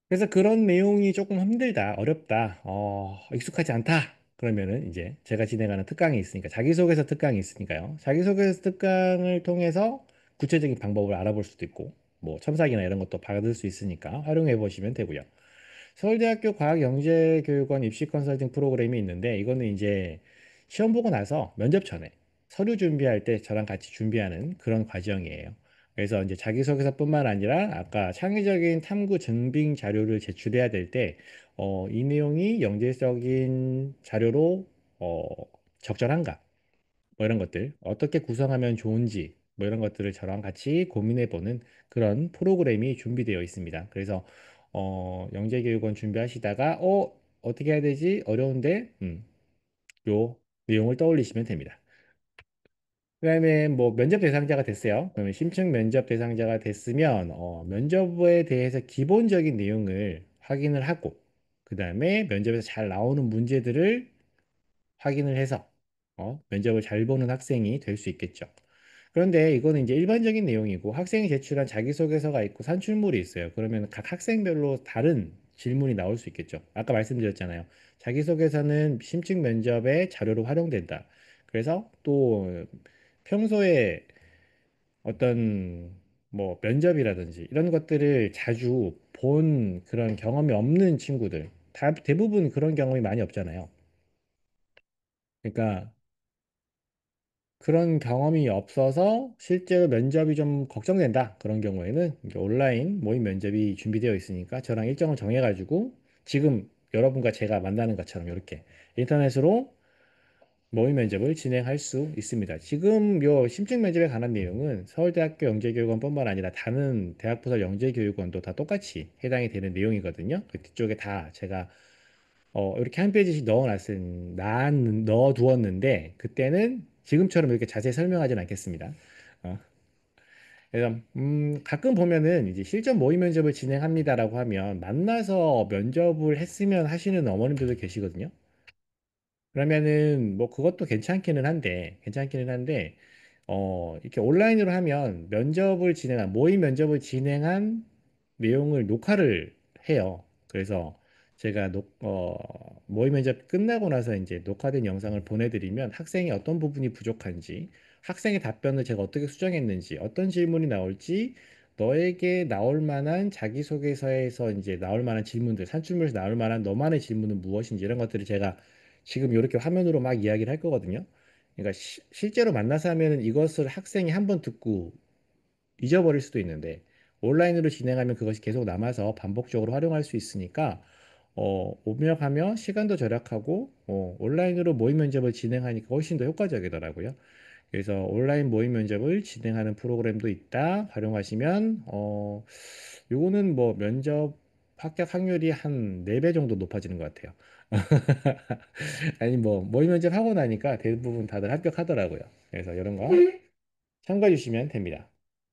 그래서 그런 내용이 조금 힘들다, 어렵다, 익숙하지 않다. 그러면은 이제 제가 진행하는 특강이 있으니까 자기소개서 특강이 있으니까요. 자기소개서 특강을 통해서 구체적인 방법을 알아볼 수도 있고 뭐 첨삭이나 이런 것도 받을 수 있으니까 활용해 보시면 되고요. 서울대학교 과학영재교육원 입시 컨설팅 프로그램이 있는데 이거는 이제 시험 보고 나서 면접 전에 서류 준비할 때 저랑 같이 준비하는 그런 과정이에요. 그래서 이제 자기소개서뿐만 아니라 아까 창의적인 탐구 증빙 자료를 제출해야 될 때, 이 내용이 영재적인 자료로 어, 적절한가? 뭐 이런 것들 어떻게 구성하면 좋은지 뭐 이런 것들을 저랑 같이 고민해 보는 그런 프로그램이 준비되어 있습니다. 그래서 영재교육원 준비하시다가 어떻게 해야 되지? 어려운데 요 내용을 떠올리시면 됩니다. 그다음에 뭐 면접 대상자가 됐어요. 그러면 심층 면접 대상자가 됐으면 면접에 대해서 기본적인 내용을 확인을 하고 그다음에 면접에서 잘 나오는 문제들을 확인을 해서 면접을 잘 보는 학생이 될 수 있겠죠. 그런데 이거는 이제 일반적인 내용이고 학생이 제출한 자기소개서가 있고 산출물이 있어요. 그러면 각 학생별로 다른 질문이 나올 수 있겠죠. 아까 말씀드렸잖아요. 자기소개서는 심층 면접의 자료로 활용된다. 그래서 또 평소에 어떤 뭐 면접이라든지 이런 것들을 자주 본 그런 경험이 없는 친구들, 대부분 그런 경험이 많이 없잖아요. 그러니까 그런 경험이 없어서 실제로 면접이 좀 걱정된다. 그런 경우에는 이제 온라인 모의 면접이 준비되어 있으니까 저랑 일정을 정해가지고 지금 여러분과 제가 만나는 것처럼 이렇게 인터넷으로 모의 면접을 진행할 수 있습니다. 지금 요 심층 면접에 관한 내용은 서울대학교 영재교육원뿐만 아니라 다른 대학부설 영재교육원도 다 똑같이 해당이 되는 내용이거든요. 그 뒤쪽에 다 제가 이렇게 한 페이지씩 넣어두었는데, 그때는 지금처럼 이렇게 자세히 설명하진 않겠습니다. 어, 그래서 가끔 보면은 이제 실전 모의 면접을 진행합니다라고 하면 만나서 면접을 했으면 하시는 어머님들도 계시거든요. 그러면은 뭐 그것도 괜찮기는 한데 이렇게 온라인으로 하면 모의 면접을 진행한 내용을 녹화를 해요. 그래서 제가 모의 면접 끝나고 나서 이제 녹화된 영상을 보내드리면 학생이 어떤 부분이 부족한지, 학생의 답변을 제가 어떻게 수정했는지, 어떤 질문이 나올지, 너에게 나올 만한 자기소개서에서 이제 나올 만한 질문들, 산출물에서 나올 만한 너만의 질문은 무엇인지 이런 것들을 제가 지금 이렇게 화면으로 막 이야기를 할 거거든요. 그러니까 실제로 만나서 하면은 이것을 학생이 한 번 듣고 잊어버릴 수도 있는데 온라인으로 진행하면 그것이 계속 남아서 반복적으로 활용할 수 있으니까 오며가며 시간도 절약하고 온라인으로 모의 면접을 진행하니까 훨씬 더 효과적이더라고요. 그래서 온라인 모의 면접을 진행하는 프로그램도 있다. 활용하시면 요거는 뭐 면접 합격 확률이 한 4배 정도 높아지는 것 같아요. 아니 뭐 모의 면접 하고 나니까 대부분 다들 합격하더라고요. 그래서 이런 거 참고해 주시면 됩니다.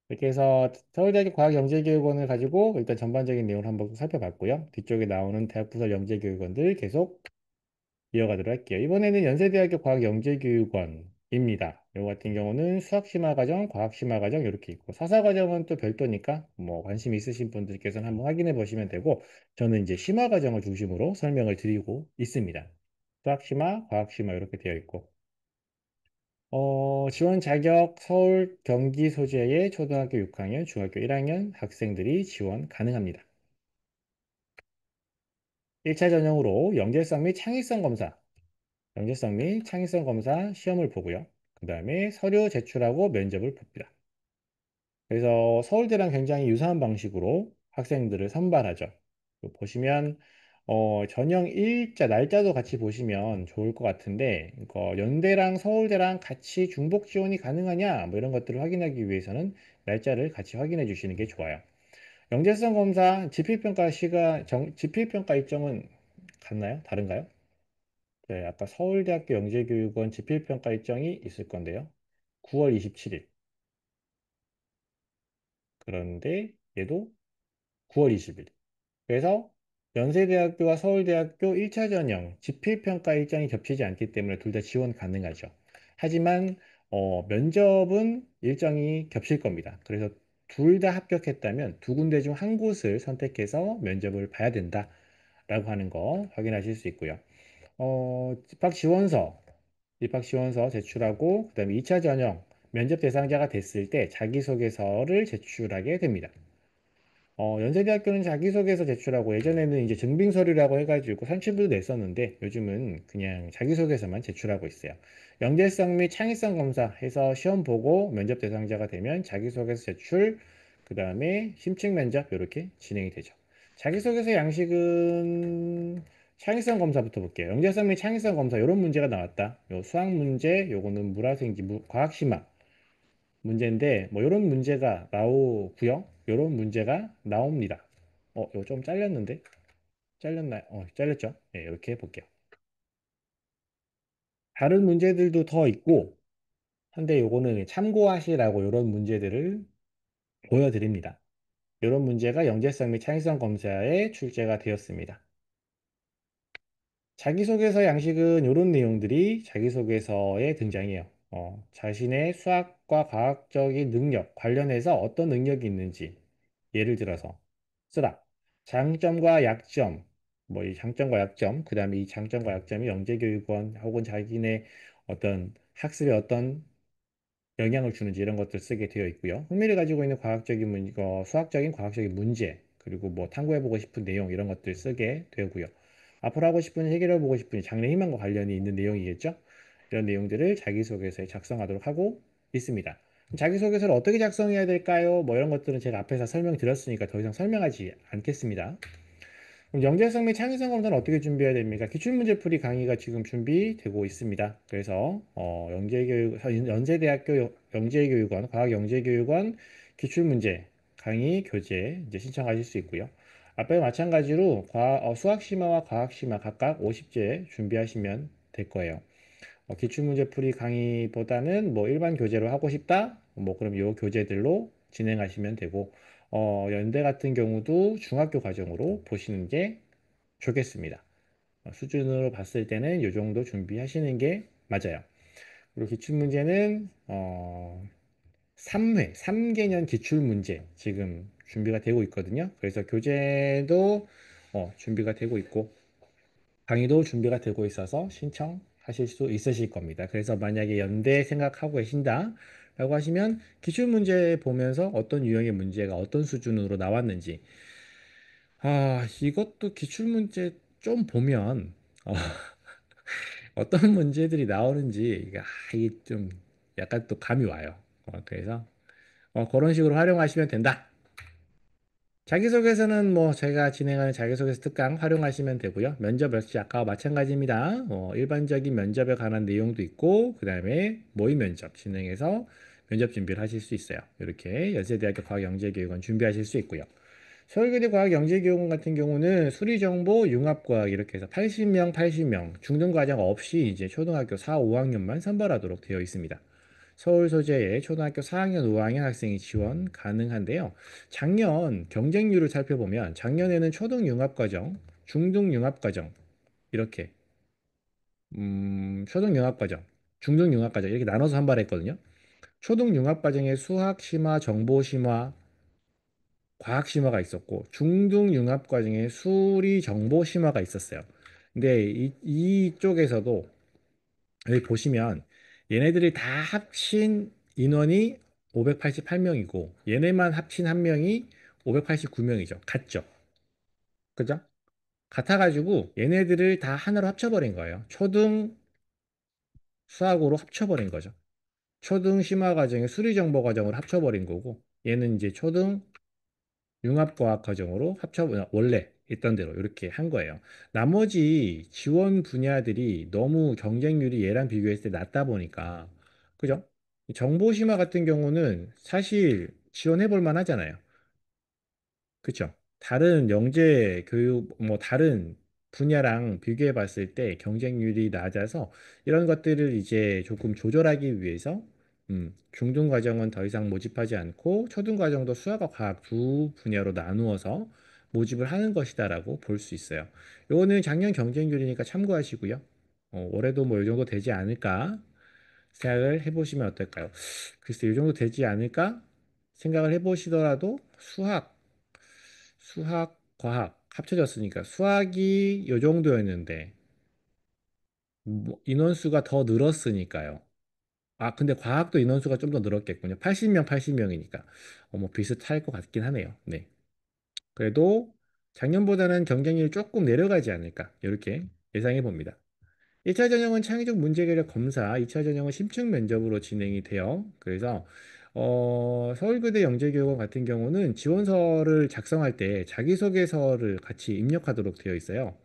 이렇게 해서 서울대학교 과학영재교육원을 가지고 일단 전반적인 내용을 한번 살펴봤고요. 뒤쪽에 나오는 대학부설 영재교육원들 계속 이어가도록 할게요. 이번에는 연세대학교 과학영재교육원입니다. 이 같은 경우는 수학심화과정, 과학심화과정 이렇게 있고 사사과정은 또 별도니까 뭐 관심 있으신 분들께서는 한번 확인해 보시면 되고 저는 이제 심화과정을 중심으로 설명을 드리고 있습니다. 수학심화, 과학심화 이렇게 되어 있고 지원 자격 서울, 경기 소재의 초등학교 6학년, 중학교 1학년 학생들이 지원 가능합니다. 1차 전형으로 영재성 및 창의성 검사, 시험을 보고요. 그 다음에 서류 제출하고 면접을 봅니다. 그래서 서울대랑 굉장히 유사한 방식으로 학생들을 선발하죠. 보시면 전형 일자 날짜도 같이 보시면 좋을 것 같은데 연대랑 서울대랑 같이 중복 지원이 가능하냐 뭐 이런 것들을 확인하기 위해서는 날짜를 같이 확인해 주시는 게 좋아요. 영재성 검사 지필평가 일정은 같나요? 다른가요? 네, 아까 서울대학교 영재교육원 지필평가 일정이 있을 건데요. 9월 27일. 그런데 얘도 9월 20일. 그래서 연세대학교와 서울대학교 1차 전형 지필평가 일정이 겹치지 않기 때문에 둘 다 지원 가능하죠. 하지만 면접은 일정이 겹칠 겁니다. 그래서 둘 다 합격했다면 두 군데 중 한 곳을 선택해서 면접을 봐야 된다라고 하는 거 확인하실 수 있고요. 입학 지원서 제출하고 그다음에 2차 전형 면접 대상자가 됐을 때 자기소개서를 제출하게 됩니다. 연세대학교는 자기소개서 제출하고 예전에는 이제 증빙서류라고 해가지고 산출부도 냈었는데 요즘은 그냥 자기소개서만 제출하고 있어요. 영재성 및 창의성 검사 해서 시험 보고 면접 대상자가 되면 자기소개서 제출, 그 다음에 심층 면접 이렇게 진행이 되죠. 자기소개서 양식은 창의성 검사부터 볼게요. 영재성 및 창의성 검사 이런 문제가 나왔다. 요 수학 문제, 요거는 물화생지, 과학심화 문제인데 뭐 이런 문제가 나오고요. 이런 문제가 나옵니다. 이거 좀 잘렸는데? 잘렸나요? 잘렸죠? 네, 이렇게 볼게요. 다른 문제들도 더 있고 한데 요거는 참고하시라고 이런 문제들을 보여드립니다. 이런 문제가 영재성 및 창의성 검사에 출제가 되었습니다. 자기소개서 양식은 이런 내용들이 자기소개서에 등장해요. 자신의 수학과 과학적인 능력 관련해서 어떤 능력이 있는지 예를 들어서 쓰라. 장점과 약점, 뭐 이 장점과 약점, 그 다음에 이 장점과 약점이 영재교육원 혹은 자기네 어떤 학습에 어떤 영향을 주는지 이런 것들 쓰게 되어 있고요. 흥미를 가지고 있는 수학적인 과학적인 문제, 그리고 뭐 탐구해보고 싶은 내용 이런 것들 쓰게 되고요. 앞으로 하고 싶은 해결해보고 싶은 장래 희망과 관련이 있는 내용이겠죠. 이런 내용들을 자기소개서에 작성하도록 하고 있습니다. 자기소개서를 어떻게 작성해야 될까요? 뭐 이런 것들은 제가 앞에서 설명드렸으니까 더 이상 설명하지 않겠습니다. 그럼 영재성 및 창의성 검사는 어떻게 준비해야 됩니까? 기출문제풀이 강의가 지금 준비되고 있습니다. 그래서 연세대학교 영재교육원, 과학영재교육원 기출문제 강의 교재 이제 신청하실 수 있고요. 앞에 마찬가지로 수학심화와 과학심화 각각 50제 준비하시면 될 거예요. 기출문제풀이 강의보다는 뭐 일반 교재로 하고 싶다? 뭐 그럼 요 교재들로 진행하시면 되고, 연대 같은 경우도 중학교 과정으로 보시는 게 좋겠습니다. 수준으로 봤을 때는 이 정도 준비하시는 게 맞아요. 그리고 기출문제는 3회, 3개년 기출문제 지금 준비가 되고 있거든요. 그래서 교재도 준비가 되고 있고 강의도 준비가 되고 있어서 신청하실 수 있으실 겁니다. 그래서 만약에 연대 생각하고 계신다 라고 하시면 기출문제 보면서 어떤 유형의 문제가 어떤 수준으로 나왔는지, 이것도 기출문제 좀 보면 어떤 문제들이 나오는지 이게 좀 약간 또 감이 와요. 그래서 그런 식으로 활용하시면 된다. 자기소개서는 뭐 제가 진행하는 자기소개서 특강 활용하시면 되고요. 면접 역시 아까와 마찬가지입니다. 일반적인 면접에 관한 내용도 있고 그다음에 모의 면접 진행해서 면접 준비를 하실 수 있어요. 이렇게 연세대학교 과학영재교육원 준비하실 수 있고요. 서울교대 과학영재교육원 같은 경우는 수리정보, 융합과학 이렇게 해서 80명, 80명 중등과정 없이 이제 초등학교 4, 5학년만 선발하도록 되어 있습니다. 서울 소재의 초등학교 4학년, 5학년 학생이 지원 가능한데요. 작년 경쟁률을 살펴보면 작년에는 초등융합과정, 중등융합과정 이렇게 초등융합과정, 중등융합과정 이렇게 나눠서 선발했거든요. 초등융합과정에 수학 심화, 정보 심화, 과학 심화가 있었고 중등융합 과정에 수리 정보 심화가 있었어요. 근데 이쪽에서도 여기 보시면 얘네들이 다 합친 인원이 588명이고 얘네만 합친 한 명이 589명이죠. 같죠? 그죠? 같아가지고 얘네들을 다 하나로 합쳐버린 거예요. 초등 수학으로 합쳐버린 거죠. 초등 심화 과정에 수리 정보 과정을 합쳐버린 거고 얘는 이제 초등 융합과학 과정으로 원래 있던 대로 이렇게 한 거예요. 나머지 지원 분야들이 너무 경쟁률이 얘랑 비교했을 때 낮다 보니까 그죠? 정보심화 같은 경우는 사실 지원해 볼 만하잖아요. 그쵸? 다른 영재 교육, 뭐 다른 분야랑 비교해 봤을 때 경쟁률이 낮아서 이런 것들을 이제 조금 조절하기 위해서 중등 과정은 더 이상 모집하지 않고 초등 과정도 수학과 과학 두 분야로 나누어서 모집을 하는 것이다라고 볼 수 있어요. 요거는 작년 경쟁률이니까 참고하시고요. 올해도 뭐 이 정도 되지 않을까 생각을 해보시면 어떨까요? 글쎄, 이 정도 되지 않을까 생각을 해보시더라도 수학, 과학 합쳐졌으니까 수학이 요 정도였는데 뭐 인원수가 더 늘었으니까요. 근데 과학도 인원수가 좀 더 늘었겠군요. 80명, 80명이니까. 뭐 비슷할 것 같긴 하네요. 네. 그래도 작년보다는 경쟁률이 조금 내려가지 않을까. 이렇게 예상해 봅니다. 1차 전형은 창의적 문제개력 검사, 2차 전형은 심층 면접으로 진행이 돼요. 그래서 서울교대 영재교육원 같은 경우는 지원서를 작성할 때 자기소개서를 같이 입력하도록 되어 있어요.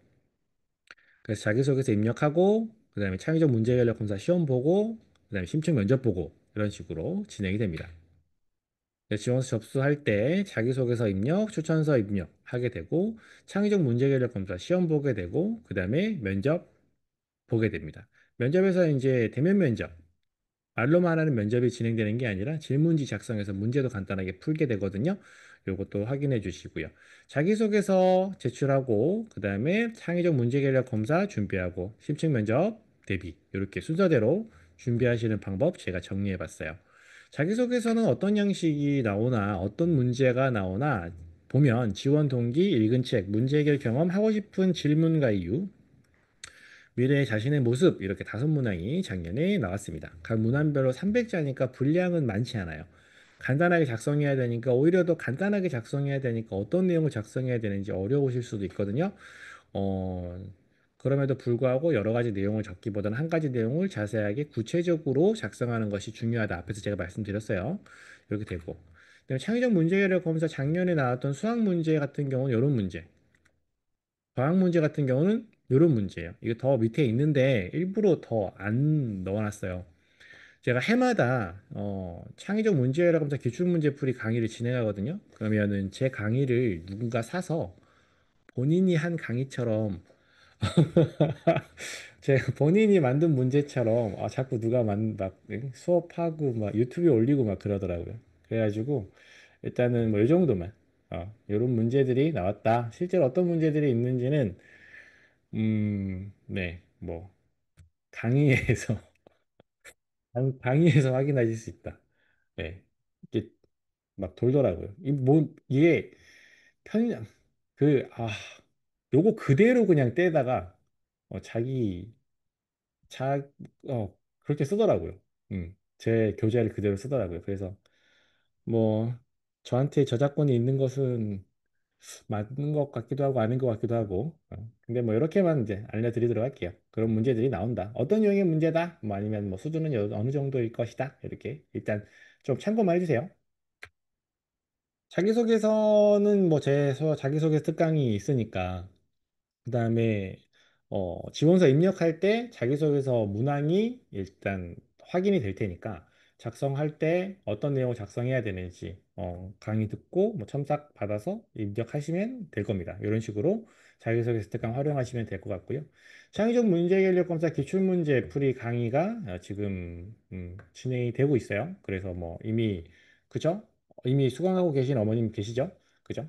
그래서 자기소개서 입력하고 그다음에 창의적 문제개력 검사 시험 보고 그다음에 심층 면접 보고 이런 식으로 진행이 됩니다. 그래서 지원서 접수할 때 자기소개서 입력, 추천서 입력하게 되고 창의적 문제개력 검사 시험 보게 되고 그다음에 면접 보게 됩니다. 면접에서 이제 대면 면접, 말로만 하는 면접이 진행되는 게 아니라 질문지 작성해서 문제도 간단하게 풀게 되거든요. 요것도 확인해 주시고요. 자기소개서 제출하고 그다음에 창의적 문제개력 검사 준비하고 심층 면접 대비 이렇게 순서대로 준비하시는 방법 제가 정리해 봤어요. 자기소개서는 어떤 양식이 나오나 어떤 문제가 나오나 보면 지원 동기, 읽은 책, 문제 해결 경험, 하고 싶은 질문과 이유, 미래의 자신의 모습 이렇게 다섯 문항이 작년에 나왔습니다. 각 문항별로 300자니까 분량은 많지 않아요. 간단하게 작성해야 되니까 오히려 더 간단하게 작성해야 되니까 어떤 내용을 작성해야 되는지 어려우실 수도 있거든요. 어, 그럼에도 불구하고 여러 가지 내용을 적기보다는 한 가지 내용을 자세하게 구체적으로 작성하는 것이 중요하다. 앞에서 제가 말씀드렸어요. 이렇게 되고. 그다음에 창의적 문제 해결 검사 작년에 나왔던 수학 문제 같은 경우는 이런 문제. 과학 문제 같은 경우는 이런 문제예요. 이거 더 밑에 있는데 일부러 더 안 넣어놨어요. 제가 해마다 창의적 문제라고 하면서 기출문제풀이 강의를 진행하거든요. 그러면은 제 강의를 누군가 사서 본인이 한 강의처럼 제 본인이 만든 문제처럼 자꾸 누가 막 수업하고 막 유튜브에 올리고 막 그러더라고요. 그래가지고 일단은 뭐 이 정도만. 이런 문제들이 나왔다. 실제로 어떤 문제들이 있는지는 네, 뭐 강의에서 강의에서 확인하실 수 있다. 네, 이게 막 돌더라고요. 이게 편의점 요거 그대로 그냥 떼다가 자기 자 그렇게 쓰더라고요. 제 교재를 그대로 쓰더라고요. 그래서 뭐 저한테 저작권이 있는 것은 맞는 것 같기도 하고 아닌 것 같기도 하고 근데 뭐 이렇게만 이제 알려드리도록 할게요. 그런 문제들이 나온다. 어떤 유형의 문제다. 뭐 아니면 뭐 수준은 어느 정도일 것이다. 이렇게 일단 좀 참고만 해주세요. 자기소개서는 뭐 자기소개서 특강이 있으니까 그다음에 지원서 입력할 때 자기소개서 문항이 일단 확인이 될 테니까 작성할 때 어떤 내용을 작성해야 되는지 강의 듣고 뭐 첨삭 받아서 입력하시면 될 겁니다. 이런 식으로 자기소개서 특강 활용하시면 될 것 같고요. 창의적 문제결력 검사 기출문제 풀이 강의가 지금 진행이 되고 있어요. 그래서 뭐 이미 그죠? 이미 수강하고 계신 어머님 계시죠? 그죠?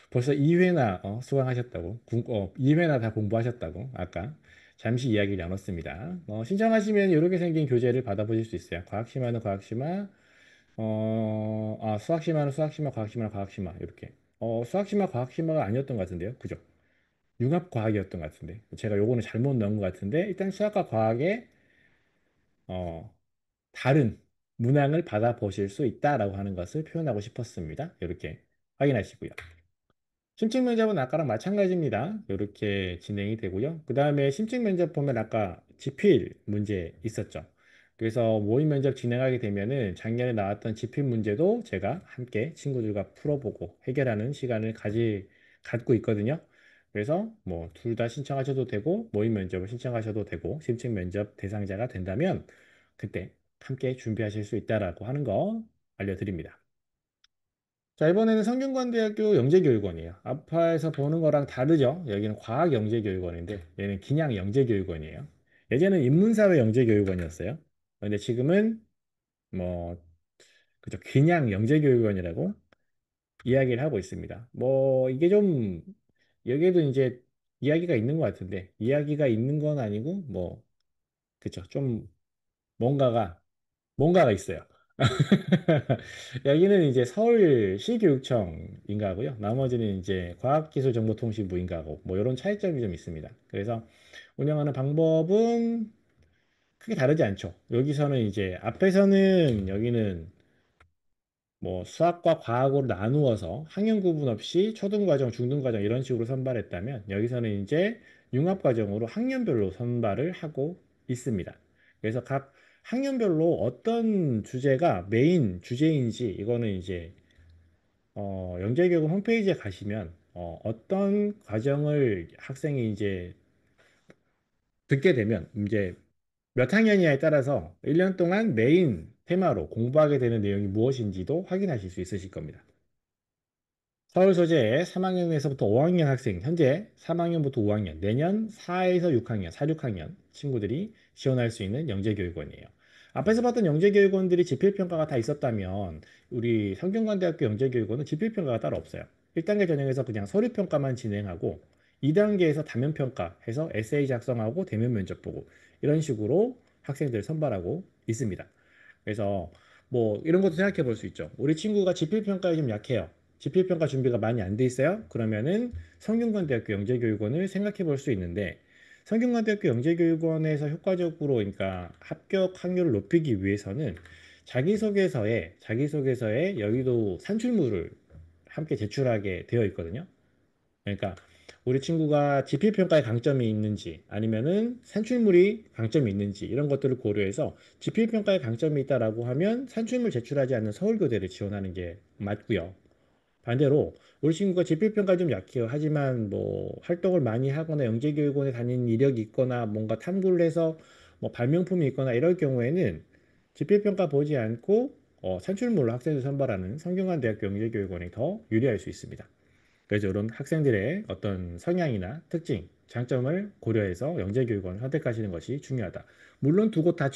벌써 2회나 수강하셨다고, 2회나 다 공부하셨다고, 아까 잠시 이야기를 나눴습니다. 신청하시면 이렇게 생긴 교재를 받아보실 수 있어요. 과학심화는 과학심화, 수학심화는 수학심화, 과학심화는 과학심화, 이렇게. 수학심화, 과학심화가 아니었던 것 같은데요. 그죠? 융합과학이었던 것 같은데. 제가 요거는 잘못 넣은 것 같은데, 일단 수학과 과학의, 어, 다른 문항을 받아보실 수 있다라고 하는 것을 표현하고 싶었습니다. 이렇게 확인하시고요. 심층 면접은 아까랑 마찬가지입니다. 이렇게 진행이 되고요. 그 다음에 심층 면접 보면 아까 지필 문제 있었죠. 그래서 모의 면접 진행하게 되면은 작년에 나왔던 지필 문제도 제가 함께 친구들과 풀어보고 해결하는 시간을 갖고 있거든요. 그래서 뭐 둘 다 신청하셔도 되고 모의 면접을 신청하셔도 되고 심층 면접 대상자가 된다면 그때 함께 준비하실 수 있다라고 하는 거 알려드립니다. 자, 이번에는 성균관대학교 영재교육원이에요. 아파에서 보는 거랑 다르죠? 여기는 과학영재교육원인데, 얘는 그냥 영재교육원이에요. 예전에는 인문사회 영재교육원이었어요. 근데 지금은 뭐, 그죠? 그냥 영재교육원이라고 이야기를 하고 있습니다. 뭐, 이게 좀, 여기에도 이제 이야기가 있는 것 같은데, 이야기가 있는 건 아니고, 뭐, 그죠? 좀 뭔가가 있어요. 여기는 이제 서울시교육청인가 하고요. 나머지는 이제 과학기술정보통신부인가 하고 뭐 이런 차이점이 좀 있습니다. 그래서 운영하는 방법은 크게 다르지 않죠. 여기서는 이제 앞에서는 여기는 뭐 수학과 과학으로 나누어서 학년 구분 없이 초등과정, 중등과정 이런 식으로 선발했다면 여기서는 이제 융합과정으로 학년별로 선발을 하고 있습니다. 그래서 각 학년별로 어떤 주제가 메인 주제인지 이거는 이제 영재교육 홈페이지에 가시면 어떤 과정을 학생이 이제 듣게 되면 이제 몇 학년이냐에 따라서 1년 동안 메인 테마로 공부하게 되는 내용이 무엇인지도 확인하실 수 있으실 겁니다. 서울 소재의 3학년에서부터 5학년 학생, 현재 3학년부터 5학년, 내년 4에서 6학년, 4, 6학년 친구들이 지원할 수 있는 영재교육원이에요. 앞에서 봤던 영재교육원들이 지필평가가 다 있었다면 우리 성균관대학교 영재교육원은 지필평가가 따로 없어요. 1단계 전형에서 그냥 서류평가만 진행하고 2단계에서 다면평가 해서 에세이 작성하고 대면 면접 보고 이런 식으로 학생들을 선발하고 있습니다. 그래서 뭐 이런 것도 생각해 볼 수 있죠. 우리 친구가 지필평가에 좀 약해요. 지필평가 준비가 많이 안 돼 있어요. 그러면은 성균관대학교 영재교육원을 생각해 볼 수 있는데 성균관대학교 영재교육원에서 효과적으로 그러니까 합격 확률을 높이기 위해서는 자기소개서에 여기도 산출물을 함께 제출하게 되어 있거든요. 그러니까 우리 친구가 지필평가에 강점이 있는지 아니면은 산출물이 강점이 있는지 이런 것들을 고려해서 지필평가에 강점이 있다라고 하면 산출물 제출하지 않는 서울교대를 지원하는 게 맞고요. 반대로 우리 친구가 지필평가 좀 약해요. 하지만 뭐 활동을 많이 하거나 영재교육원에 다니는 이력이 있거나 뭔가 탐구를 해서 뭐 발명품이 있거나 이럴 경우에는 지필평가 보지 않고 산출물로 학생을 선발하는 성균관대학교 영재교육원이 더 유리할 수 있습니다. 그래서 이런 학생들의 어떤 성향이나 특징, 장점을 고려해서 영재교육원을 선택하시는 것이 중요하다. 물론 두 곳 다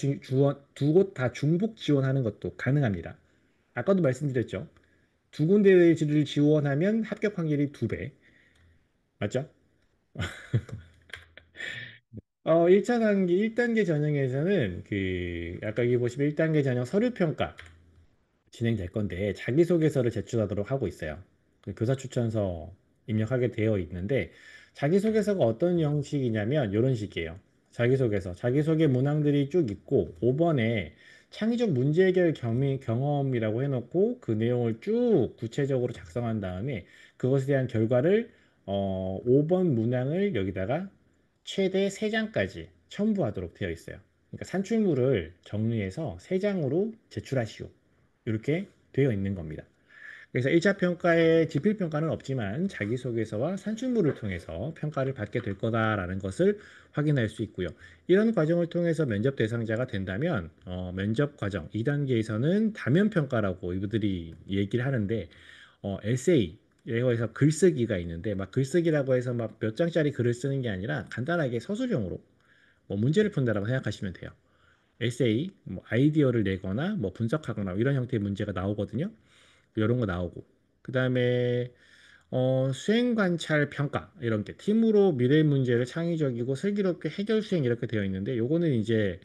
중복 지원하는 것도 가능합니다. 아까도 말씀드렸죠. 두 군데를 지원하면 합격 확률이 두 배. 맞죠? 1차 단계, 1단계 전형에서는 아까 여기 보시면 1단계 전형 서류 평가 진행될 건데 자기소개서를 제출하도록 하고 있어요. 교사 추천서 입력하게 되어 있는데 자기소개서가 어떤 형식이냐면 이런 식이에요. 자기소개서, 자기소개 문항들이 쭉 있고 5번에 창의적 문제 해결 경험이라고 해놓고 그 내용을 쭉 구체적으로 작성한 다음에 그것에 대한 결과를 5번 문항을 여기다가 최대 3장까지 첨부하도록 되어 있어요. 그러니까 산출물을 정리해서 3장으로 제출하시오. 이렇게 되어 있는 겁니다. 그래서 1차 평가에 지필 평가는 없지만 자기소개서와 산출물을 통해서 평가를 받게 될 거다라는 것을 확인할 수 있고요. 이런 과정을 통해서 면접 대상자가 된다면 면접 과정 2단계에서는 다면 평가라고 이분들이 얘기를 하는데 에세이 이거에서 글쓰기가 있는데 막 글쓰기라고 해서 막 몇 장짜리 글을 쓰는 게 아니라 간단하게 서술형으로 뭐 문제를 푼다라고 생각하시면 돼요. 에세이, 뭐 아이디어를 내거나 뭐 분석하거나 이런 형태의 문제가 나오거든요. 이런 거 나오고 그 다음에 수행 관찰 평가 이런 게 팀으로 미래 문제를 창의적이고 슬기롭게 해결 수행 이렇게 되어 있는데 요거는 이제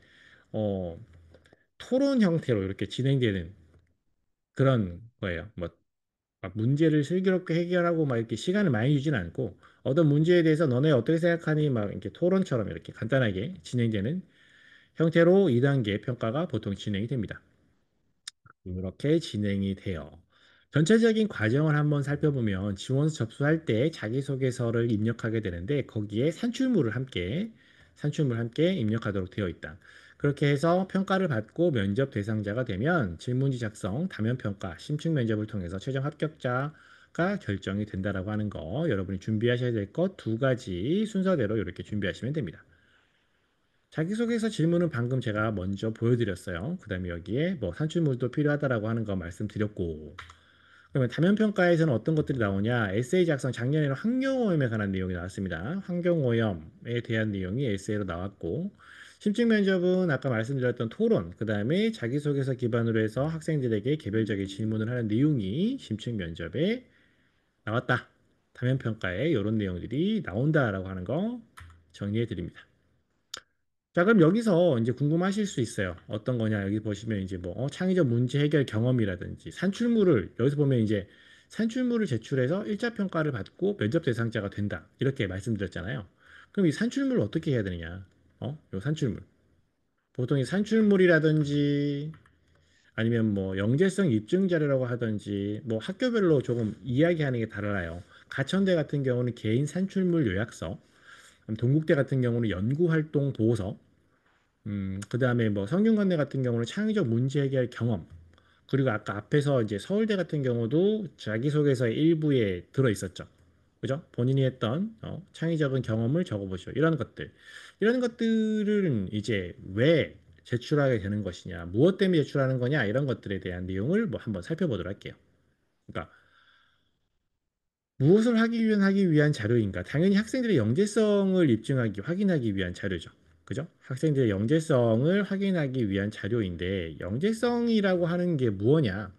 어, 토론 형태로 이렇게 진행되는 그런 거예요. 뭐 막 문제를 슬기롭게 해결하고 막 이렇게 시간을 많이 주지는 않고 어떤 문제에 대해서 너네 어떻게 생각하니 막 이렇게 토론처럼 이렇게 간단하게 진행되는 형태로 2단계 평가가 보통 진행이 됩니다. 이렇게 진행이 돼요. 전체적인 과정을 한번 살펴보면 지원서 접수할 때 자기소개서를 입력하게 되는데 거기에 산출물을 함께 입력하도록 되어 있다. 그렇게 해서 평가를 받고 면접 대상자가 되면 질문지 작성, 다면 평가, 심층 면접을 통해서 최종 합격자가 결정이 된다라고 하는 거 여러분이 준비하셔야 될 것 두 가지 순서대로 이렇게 준비하시면 됩니다. 자기소개서 질문은 방금 제가 먼저 보여드렸어요. 그 다음에 여기에 뭐 산출물도 필요하다라고 하는 거 말씀드렸고, 그러면 다면평가에서는 어떤 것들이 나오냐? 에세이 작성, 작년에는 환경오염에 관한 내용이 나왔습니다. 환경오염에 대한 내용이 에세이로 나왔고, 심층면접은 아까 말씀드렸던 토론, 그 다음에 자기소개서 기반으로 해서 학생들에게 개별적인 질문을 하는 내용이 심층면접에 나왔다. 다면평가에 이런 내용들이 나온다라고 하는 거 정리해 드립니다. 자, 그럼 여기서 이제 궁금하실 수 있어요. 어떤 거냐? 여기 보시면 이제 뭐 창의적 문제 해결 경험이라든지 산출물을 여기서 보면 이제 산출물을 제출해서 1차 평가를 받고 면접 대상자가 된다. 이렇게 말씀드렸잖아요. 그럼 이 산출물을 어떻게 해야 되느냐? 요 산출물. 보통 이 산출물이라든지 아니면 뭐 영재성 입증 자료라고 하든지 뭐 학교별로 조금 이야기하는 게 달라요. 가천대 같은 경우는 개인 산출물 요약서, 그럼 동국대 같은 경우는 연구활동 보고서, 그 다음에 뭐 성균관대 같은 경우는 창의적 문제 해결 경험, 그리고 아까 앞에서 이제 서울대 같은 경우도 자기소개서 일부에 들어 있었죠. 그죠? 본인이 했던 창의적인 경험을 적어보시오. 이런 것들. 이런 것들은 이제 왜 제출하게 되는 것이냐, 무엇 때문에 제출하는 거냐, 이런 것들에 대한 내용을 뭐 한번 살펴보도록 할게요. 그러니까 무엇을 하기 위한 자료인가? 당연히 학생들의 영재성을 확인하기 위한 자료죠. 그죠? 학생들의 영재성을 확인하기 위한 자료인데, 영재성이라고 하는 게 무엇냐?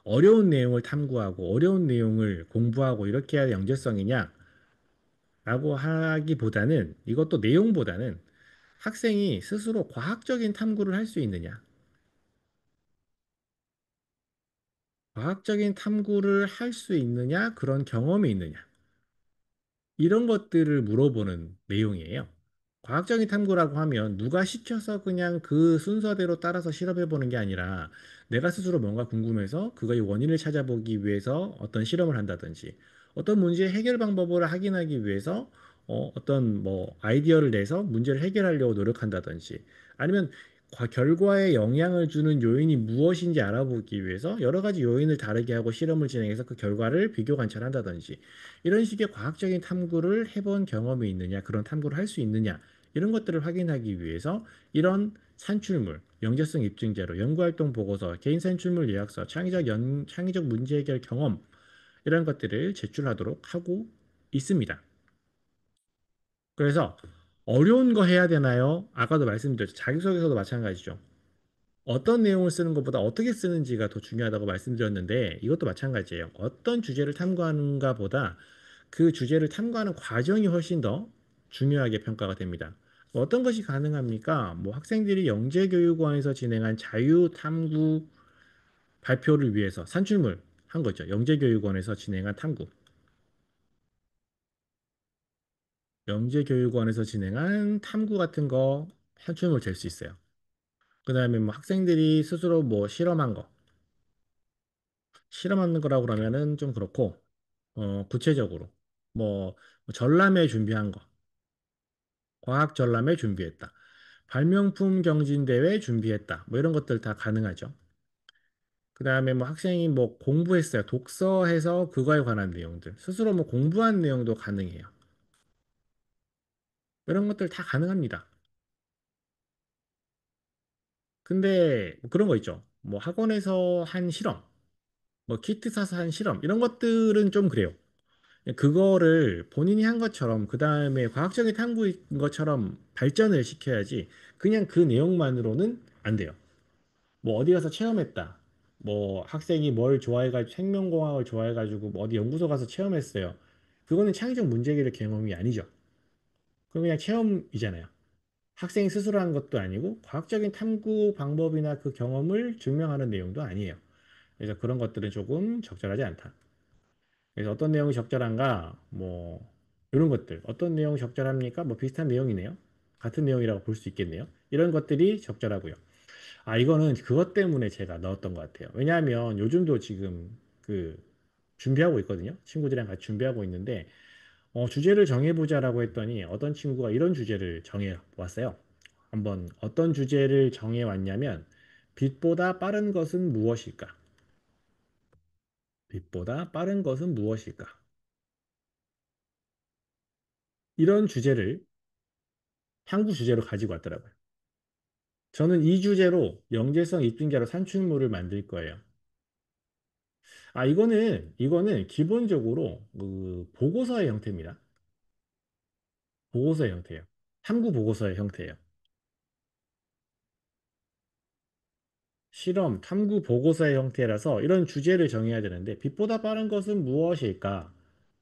어려운 내용을 탐구하고, 어려운 내용을 공부하고, 이렇게 해야 영재성이냐? 라고 하기보다는, 이것도 내용보다는 학생이 스스로 과학적인 탐구를 할 수 있느냐? 과학적인 탐구를 할 수 있느냐? 그런 경험이 있느냐? 이런 것들을 물어보는 내용이에요. 과학적인 탐구라고 하면 누가 시켜서 그냥 그 순서대로 따라서 실험해 보는 게 아니라 내가 스스로 뭔가 궁금해서 그거의 원인을 찾아보기 위해서 어떤 실험을 한다든지 어떤 문제의 해결 방법을 확인하기 위해서 어떤 뭐 아이디어를 내서 문제를 해결하려고 노력한다든지 아니면 결과에 영향을 주는 요인이 무엇인지 알아보기 위해서 여러 가지 요인을 다르게 하고 실험을 진행해서 그 결과를 비교 관찰한다든지 이런 식의 과학적인 탐구를 해본 경험이 있느냐, 그런 탐구를 할 수 있느냐, 이런 것들을 확인하기 위해서 이런 산출물, 영재성 입증자료, 연구활동 보고서, 개인 산출물 요약서, 창의적 문제 해결 경험, 이런 것들을 제출하도록 하고 있습니다. 그래서 어려운 거 해야 되나요? 아까도 말씀드렸죠. 자기소개서도 마찬가지죠. 어떤 내용을 쓰는 것보다 어떻게 쓰는지가 더 중요하다고 말씀드렸는데 이것도 마찬가지예요. 어떤 주제를 탐구하는가 보다 그 주제를 탐구하는 과정이 훨씬 더 중요하게 평가가 됩니다. 어떤 것이 가능합니까? 뭐 학생들이 영재교육원에서 진행한 자유탐구 발표를 위해서 산출물 한 거죠. 영재교육원에서 진행한 탐구. 영재교육원에서 진행한 탐구 같은 거 산출물 될 수 있어요. 그다음에 뭐 학생들이 스스로 뭐 실험한 거, 실험하는 거라고 그러면은 좀 그렇고, 구체적으로 뭐 전람회 준비한 거, 과학 전람회 준비했다, 발명품 경진대회 준비했다, 뭐 이런 것들 다 가능하죠. 그다음에 뭐 학생이 뭐 공부했어요. 독서해서 그거에 관한 내용들, 스스로 뭐 공부한 내용도 가능해요. 이런 것들 다 가능합니다. 근데 뭐 그런 거 있죠. 뭐 학원에서 한 실험, 뭐 키트 사서 한 실험 이런 것들은 좀 그래요. 그거를 본인이 한 것처럼 그 다음에 과학적인 탐구인 것처럼 발전을 시켜야지 그냥 그 내용만으로는 안 돼요. 뭐 어디 가서 체험했다. 뭐 학생이 뭘 좋아해가지고 생명공학을 좋아해가지고 뭐 어디 연구소 가서 체험했어요. 그거는 창의적 문제기를 경험이 아니죠. 그건 그냥 체험이잖아요. 학생이 스스로 한 것도 아니고 과학적인 탐구 방법이나 그 경험을 증명하는 내용도 아니에요. 그래서 그런 것들은 조금 적절하지 않다. 그래서 어떤 내용이 적절한가? 뭐 이런 것들. 어떤 내용이 적절합니까? 뭐 비슷한 내용이네요. 같은 내용이라고 볼 수 있겠네요. 이런 것들이 적절하고요. 아, 이거는 그것 때문에 제가 넣었던 것 같아요. 왜냐하면 요즘도 지금 그 준비하고 있거든요. 친구들이랑 같이 준비하고 있는데 주제를 정해보자라고 했더니 어떤 친구가 이런 주제를 정해 왔어요. 한번 어떤 주제를 정해 왔냐면 빛보다 빠른 것은 무엇일까? 빛보다 빠른 것은 무엇일까? 이런 주제를 탐구 주제로 가지고 왔더라고요. 저는 이 주제로 영재성 입증자로 산출물을 만들 거예요. 아, 이거는 기본적으로 그 보고서의 형태입니다. 보고서의 형태예요. 탐구 보고서의 형태예요. 실험, 탐구 보고서의 형태라서 이런 주제를 정해야 되는데 빛보다 빠른 것은 무엇일까?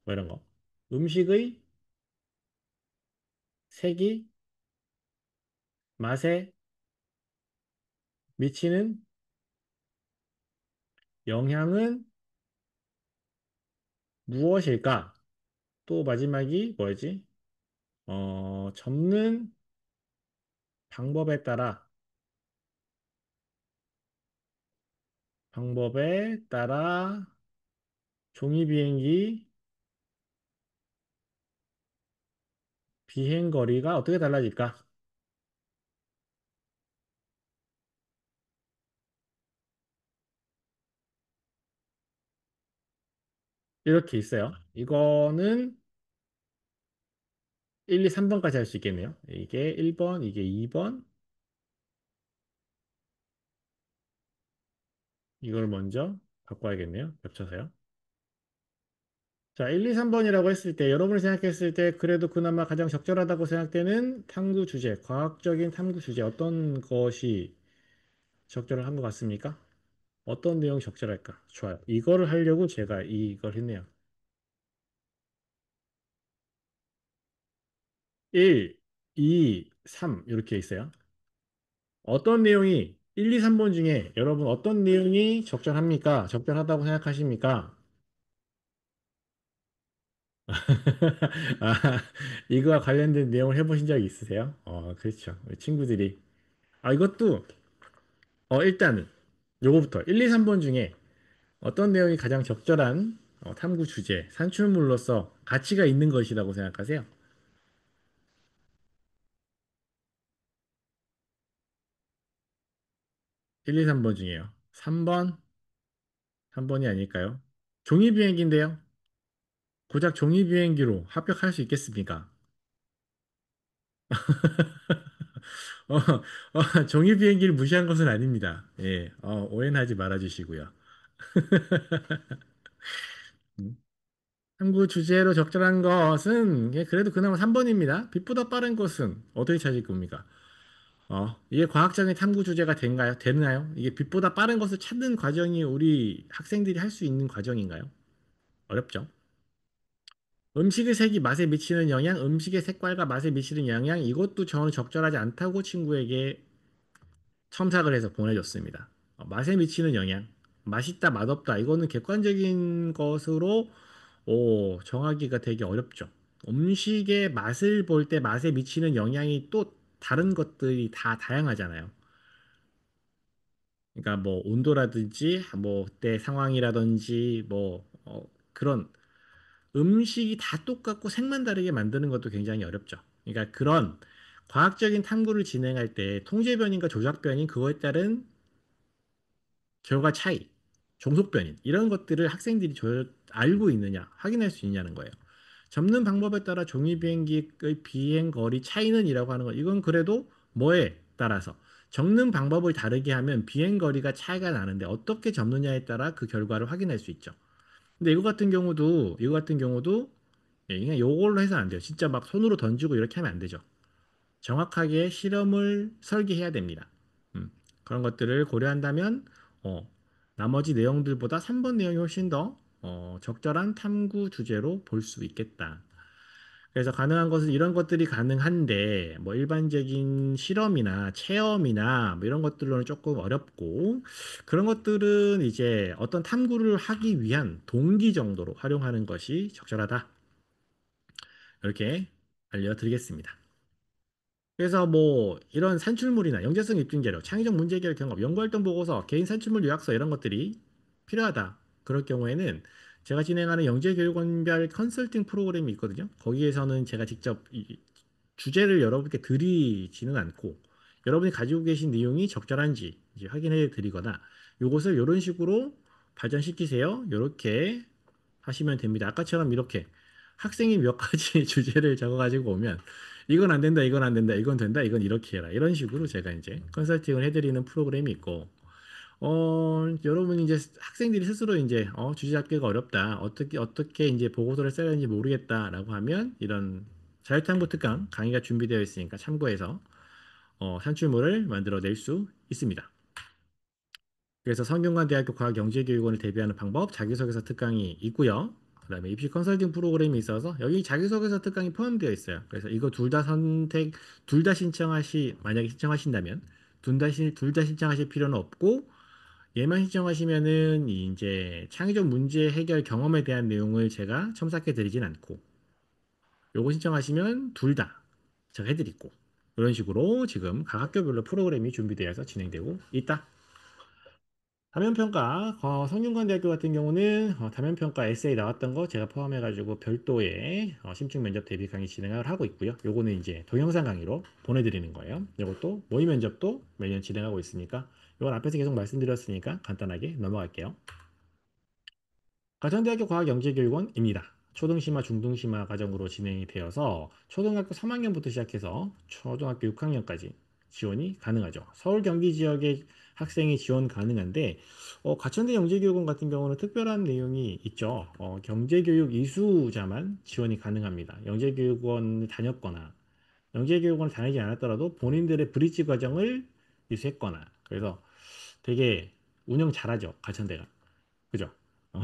뭐 이런 거. 음식의 색이 맛에 미치는 영향은 무엇일까? 또 마지막이 뭐였지? 접는 방법에 따라 종이 비행기 비행 거리가 어떻게 달라질까? 이렇게 있어요. 이거는 1, 2, 3번까지 할 수 있겠네요. 이게 1번, 이게 2번. 이걸 먼저 바꿔야겠네요. 겹쳐서요. 자, 1, 2, 3번이라고 했을 때 여러분이 생각했을 때 그래도 그나마 가장 적절하다고 생각되는 탐구 주제, 과학적인 탐구 주제 어떤 것이 적절한 것 같습니까? 어떤 내용이 적절할까? 좋아요. 이거를 하려고 제가 이걸 했네요. 1, 2, 3 이렇게 있어요. 어떤 내용이 1, 2, 3번 중에 여러분 어떤 내용이 적절합니까? 적절하다고 생각하십니까? 아, 이거와 관련된 내용을 해보신 적이 있으세요? 그렇죠. 우리 친구들이. 아, 이것도, 일단은, 요거부터 1, 2, 3번 중에 어떤 내용이 가장 적절한 탐구 주제, 산출물로서 가치가 있는 것이라고 생각하세요? 1, 2, 3번 중에요. 3번? 3번이 아닐까요? 종이 비행기인데요. 고작 종이 비행기로 합격할 수 있겠습니까? 종이 비행기를 무시한 것은 아닙니다. 예, 오해는 하지 말아 주시고요. 음. 탐구 주제로 적절한 것은 그래도 그나마 3번입니다. 빛보다 빠른 것은 어떻게 찾을 겁니까? 이게 과학적인 탐구 주제가 된가요? 되나요? 이게 빛보다 빠른 것을 찾는 과정이 우리 학생들이 할 수 있는 과정인가요? 어렵죠. 음식의 색이 맛에 미치는 영향, 음식의 색깔과 맛에 미치는 영향, 이것도 저는 적절하지 않다고 친구에게 첨삭을 해서 보내줬습니다. 맛에 미치는 영향, 맛있다, 맛없다, 이거는 객관적인 것으로 정하기가 되게 어렵죠. 음식의 맛을 볼 때 맛에 미치는 영향이 또 다른 것들이 다 다양하잖아요. 그러니까 뭐 온도라든지 뭐 그때 상황이라든지 그런 음식이 다 똑같고 색만 다르게 만드는 것도 굉장히 어렵죠. 그러니까 그런 과학적인 탐구를 진행할 때 통제 변인과 조작 변인 그거에 따른 결과 차이, 종속 변인 이런 것들을 학생들이 알고 있느냐 확인할 수 있냐는 거예요. 접는 방법에 따라 종이 비행기의 비행 거리 차이는이라고 하는 거 이건 그래도 뭐에 따라서 접는 방법을 다르게 하면 비행 거리가 차이가 나는데 어떻게 접느냐에 따라 그 결과를 확인할 수 있죠. 근데 이거 같은 경우도 그냥 요걸로 해서 안 돼요. 진짜 막 손으로 던지고 이렇게 하면 안 되죠. 정확하게 실험을 설계해야 됩니다. 음, 그런 것들을 고려한다면 나머지 내용들보다 3번 내용이 훨씬 더 적절한 탐구 주제로 볼 수 있겠다. 그래서 가능한 것은 이런 것들이 가능한데 뭐 일반적인 실험이나 체험이나 뭐 이런 것들로는 조금 어렵고 그런 것들은 이제 어떤 탐구를 하기 위한 동기 정도로 활용하는 것이 적절하다. 이렇게 알려드리겠습니다. 그래서 뭐 이런 산출물이나 영재성 입증 자료, 창의적 문제 해결 경험, 연구활동 보고서, 개인 산출물 요약서 이런 것들이 필요하다. 그럴 경우에는 제가 진행하는 영재교육원별 컨설팅 프로그램이 있거든요. 거기에서는 제가 직접 이 주제를 여러분께 드리지는 않고 여러분이 가지고 계신 내용이 적절한지 이제 확인해 드리거나 요것을 이런 식으로 발전시키세요. 이렇게 하시면 됩니다. 아까처럼 이렇게 학생이 몇 가지 주제를 적어가지고 오면 이건 안 된다, 이건 안 된다, 이건 된다, 이건 이렇게 해라. 이런 식으로 제가 이제 컨설팅을 해드리는 프로그램이 있고, 여러분이 이제 학생들이 스스로 이제, 주제 잡기가 어렵다. 어떻게 이제 보고서를 써야 하는지 모르겠다라고 하면 이런 자유탐구 특강 강의가 준비되어 있으니까 참고해서, 산출물을 만들어낼 수 있습니다. 그래서 성균관대학교 과학영재교육원을 대비하는 방법 자기소개서 특강이 있고요. 그다음에 입시 컨설팅 프로그램이 있어서 여기 자기소개서 특강이 포함되어 있어요. 그래서 이거 둘 다 만약에 신청하신다면 둘 다 신청하실 필요는 없고 얘만 신청하시면은 이제 창의적 문제 해결 경험에 대한 내용을 제가 첨삭해 드리진 않고 요거 신청하시면 둘 다 제가 해드리고 이런 식으로 지금 각 학교별로 프로그램이 준비되어서 진행되고 있다. 다면평가, 성균관대학교 같은 경우는 다면평가 에세이 나왔던 거 제가 포함해가지고 별도의 심층 면접 대비 강의 진행을 하고 있고요. 요거는 이제 동영상 강의로 보내드리는 거예요. 요것도 모의 면접도 매년 진행하고 있으니까 이건 앞에서 계속 말씀드렸으니까 간단하게 넘어갈게요. 가천대학교 과학영재교육원입니다. 초등심화, 중등심화 과정으로 진행이 되어서 초등학교 3학년부터 시작해서 초등학교 6학년까지 지원이 가능하죠. 서울 경기 지역의 학생이 지원 가능한데 가천대 영재교육원 같은 경우는 특별한 내용이 있죠. 경제교육 이수자만 지원이 가능합니다. 영재교육원을 다녔거나 영재교육원을 다니지 않았더라도 본인들의 브릿지 과정을 이수했거나 그래서 되게 운영 잘하죠. 가천대가. 그죠? 어,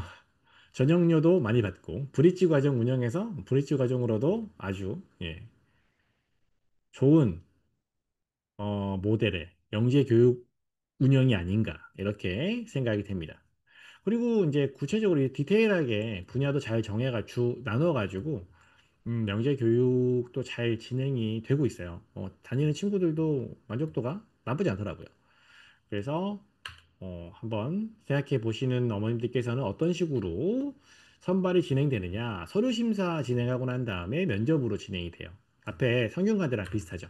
전형료도 많이 받고 브릿지 과정 운영에서 브릿지 과정으로도 아주 좋은 모델의 영재 교육 운영이 아닌가 이렇게 생각이 됩니다. 그리고 이제 구체적으로 이 디테일하게 분야도 잘 정해가 나눠가지고 영재 교육도 잘 진행이 되고 있어요. 다니는 친구들도 만족도가 나쁘지 않더라고요. 그래서 한번 생각해 보시는 어머님들께서는 어떤 식으로 선발이 진행되느냐. 서류 심사 진행하고 난 다음에 면접으로 진행이 돼요. 앞에 성균관대랑 비슷하죠.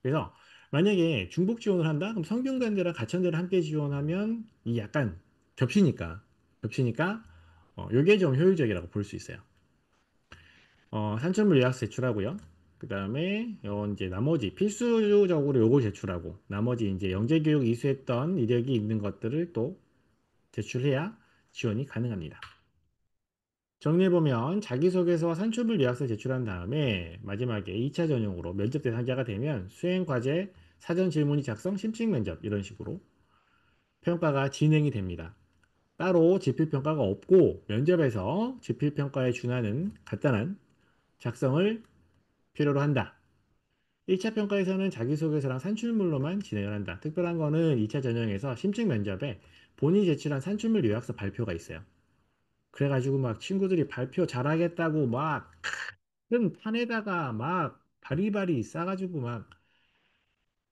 그래서 만약에 중복 지원을 한다? 그럼 성균관대랑 가천대를 함께 지원하면 이 약간 겹치니까 요게 좀 효율적이라고 볼 수 있어요. 산출물 요약서 제출하고요. 그 다음에 이제 나머지 필수적으로 요걸 제출하고 나머지 이제 영재교육 이수했던 이력이 있는 것들을 또 제출해야 지원이 가능합니다. 정리해보면 자기소개서와 산출물 요약서 제출한 다음에 마지막에 2차 전형으로 면접 대상자가 되면 수행과제 사전 질문지 작성, 심층 면접 이런 식으로 평가가 진행이 됩니다. 따로 지필평가가 없고 면접에서 지필평가에 준하는 간단한 작성을 필요로 한다. 1차 평가에서는 자기소개서랑 산출물로만 진행을 한다. 특별한 거는 2차 전형에서 심층 면접에 본인이 제출한 산출물 요약서 발표가 있어요. 그래가지고 막 친구들이 발표 잘하겠다고 막 큰 판에다가 막 바리바리 싸가지고 막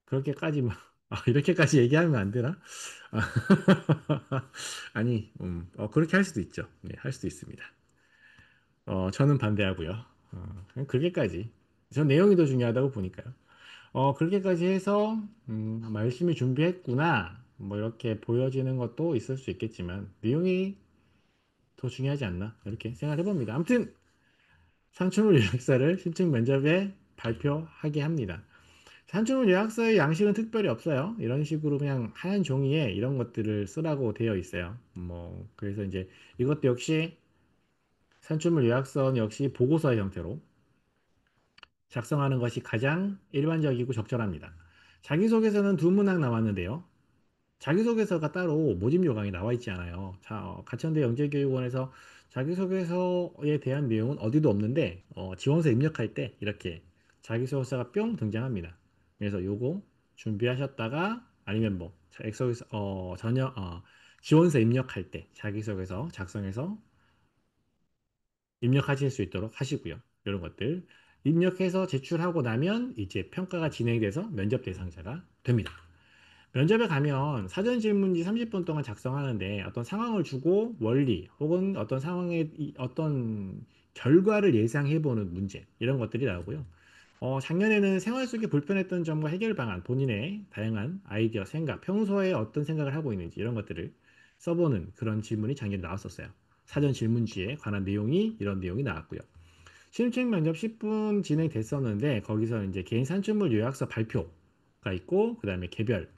그렇게까지 막 이렇게까지 얘기하면 안 되나? 아, 아니, 그렇게 할 수도 있죠. 네, 할 수도 있습니다. 저는 반대하고요. 그냥 그렇게까지. 전 내용이 더 중요하다고 보니까요. 그렇게까지 해서, 열심히 준비했구나. 뭐, 이렇게 보여지는 것도 있을 수 있겠지만, 내용이 더 중요하지 않나. 이렇게 생각해 봅니다. 아무튼, 상충을 요약서를 심층 면접에 발표하게 합니다. 산출물 요약서의 양식은 특별히 없어요. 이런 식으로 그냥 하얀 종이에 이런 것들을 쓰라고 되어 있어요. 뭐, 그래서 이제 이것도 역시 산출물 요약서는 역시 보고서의 형태로 작성하는 것이 가장 일반적이고 적절합니다. 자기소개서는 두 문항 나왔는데요. 자기소개서가 따로 모집 요강이 나와 있지 않아요. 자, 가천대 영재교육원에서 자기소개서에 대한 내용은 어디도 없는데 지원서 입력할 때 이렇게 자기소개서가 뿅 등장합니다. 그래서 요거 준비하셨다가 아니면 뭐 엑소에서 지원서 입력할 때 자기소개서 작성해서 입력하실 수 있도록 하시고요. 이런 것들 입력해서 제출하고 나면 이제 평가가 진행돼서 면접 대상자가 됩니다. 면접에 가면 사전 질문지 30분 동안 작성하는데 어떤 상황을 주고 원리 혹은 어떤 상황의 어떤 결과를 예상해보는 문제 이런 것들이 나오고요. 작년에는 생활 속에 불편했던 점과 해결 방안, 본인의 다양한 아이디어, 생각, 평소에 어떤 생각을 하고 있는지 이런 것들을 써보는 그런 질문이 작년에 나왔었어요. 사전 질문지에 관한 내용이 이런 내용이 나왔고요. 심층 면접 10분 진행됐었는데 거기서 이제 개인 산출물 요약서 발표가 있고 그다음에 개별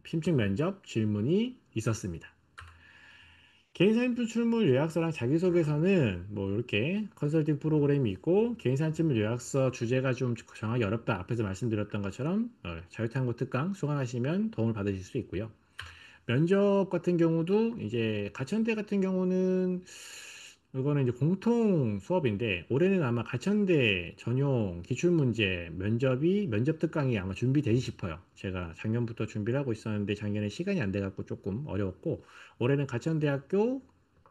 심층 면접 질문이 있었습니다. 개인 산출물 요약서랑 자기소개서는 뭐 이렇게 컨설팅 프로그램이 있고 개인 산출물 요약서 주제가 좀 정하기 어렵다. 앞에서 말씀드렸던 것처럼 자유탐구 특강 수강하시면 도움을 받으실 수 있고요. 면접 같은 경우도 이제 가천대 같은 경우는 이거는 이제 공통 수업인데 올해는 아마 가천대 전용 기출문제 면접 특강이 아마 준비되지 싶어요. 제가 작년부터 준비를 하고 있었는데 작년에 시간이 안 돼갖고 조금 어려웠고 올해는 가천대학교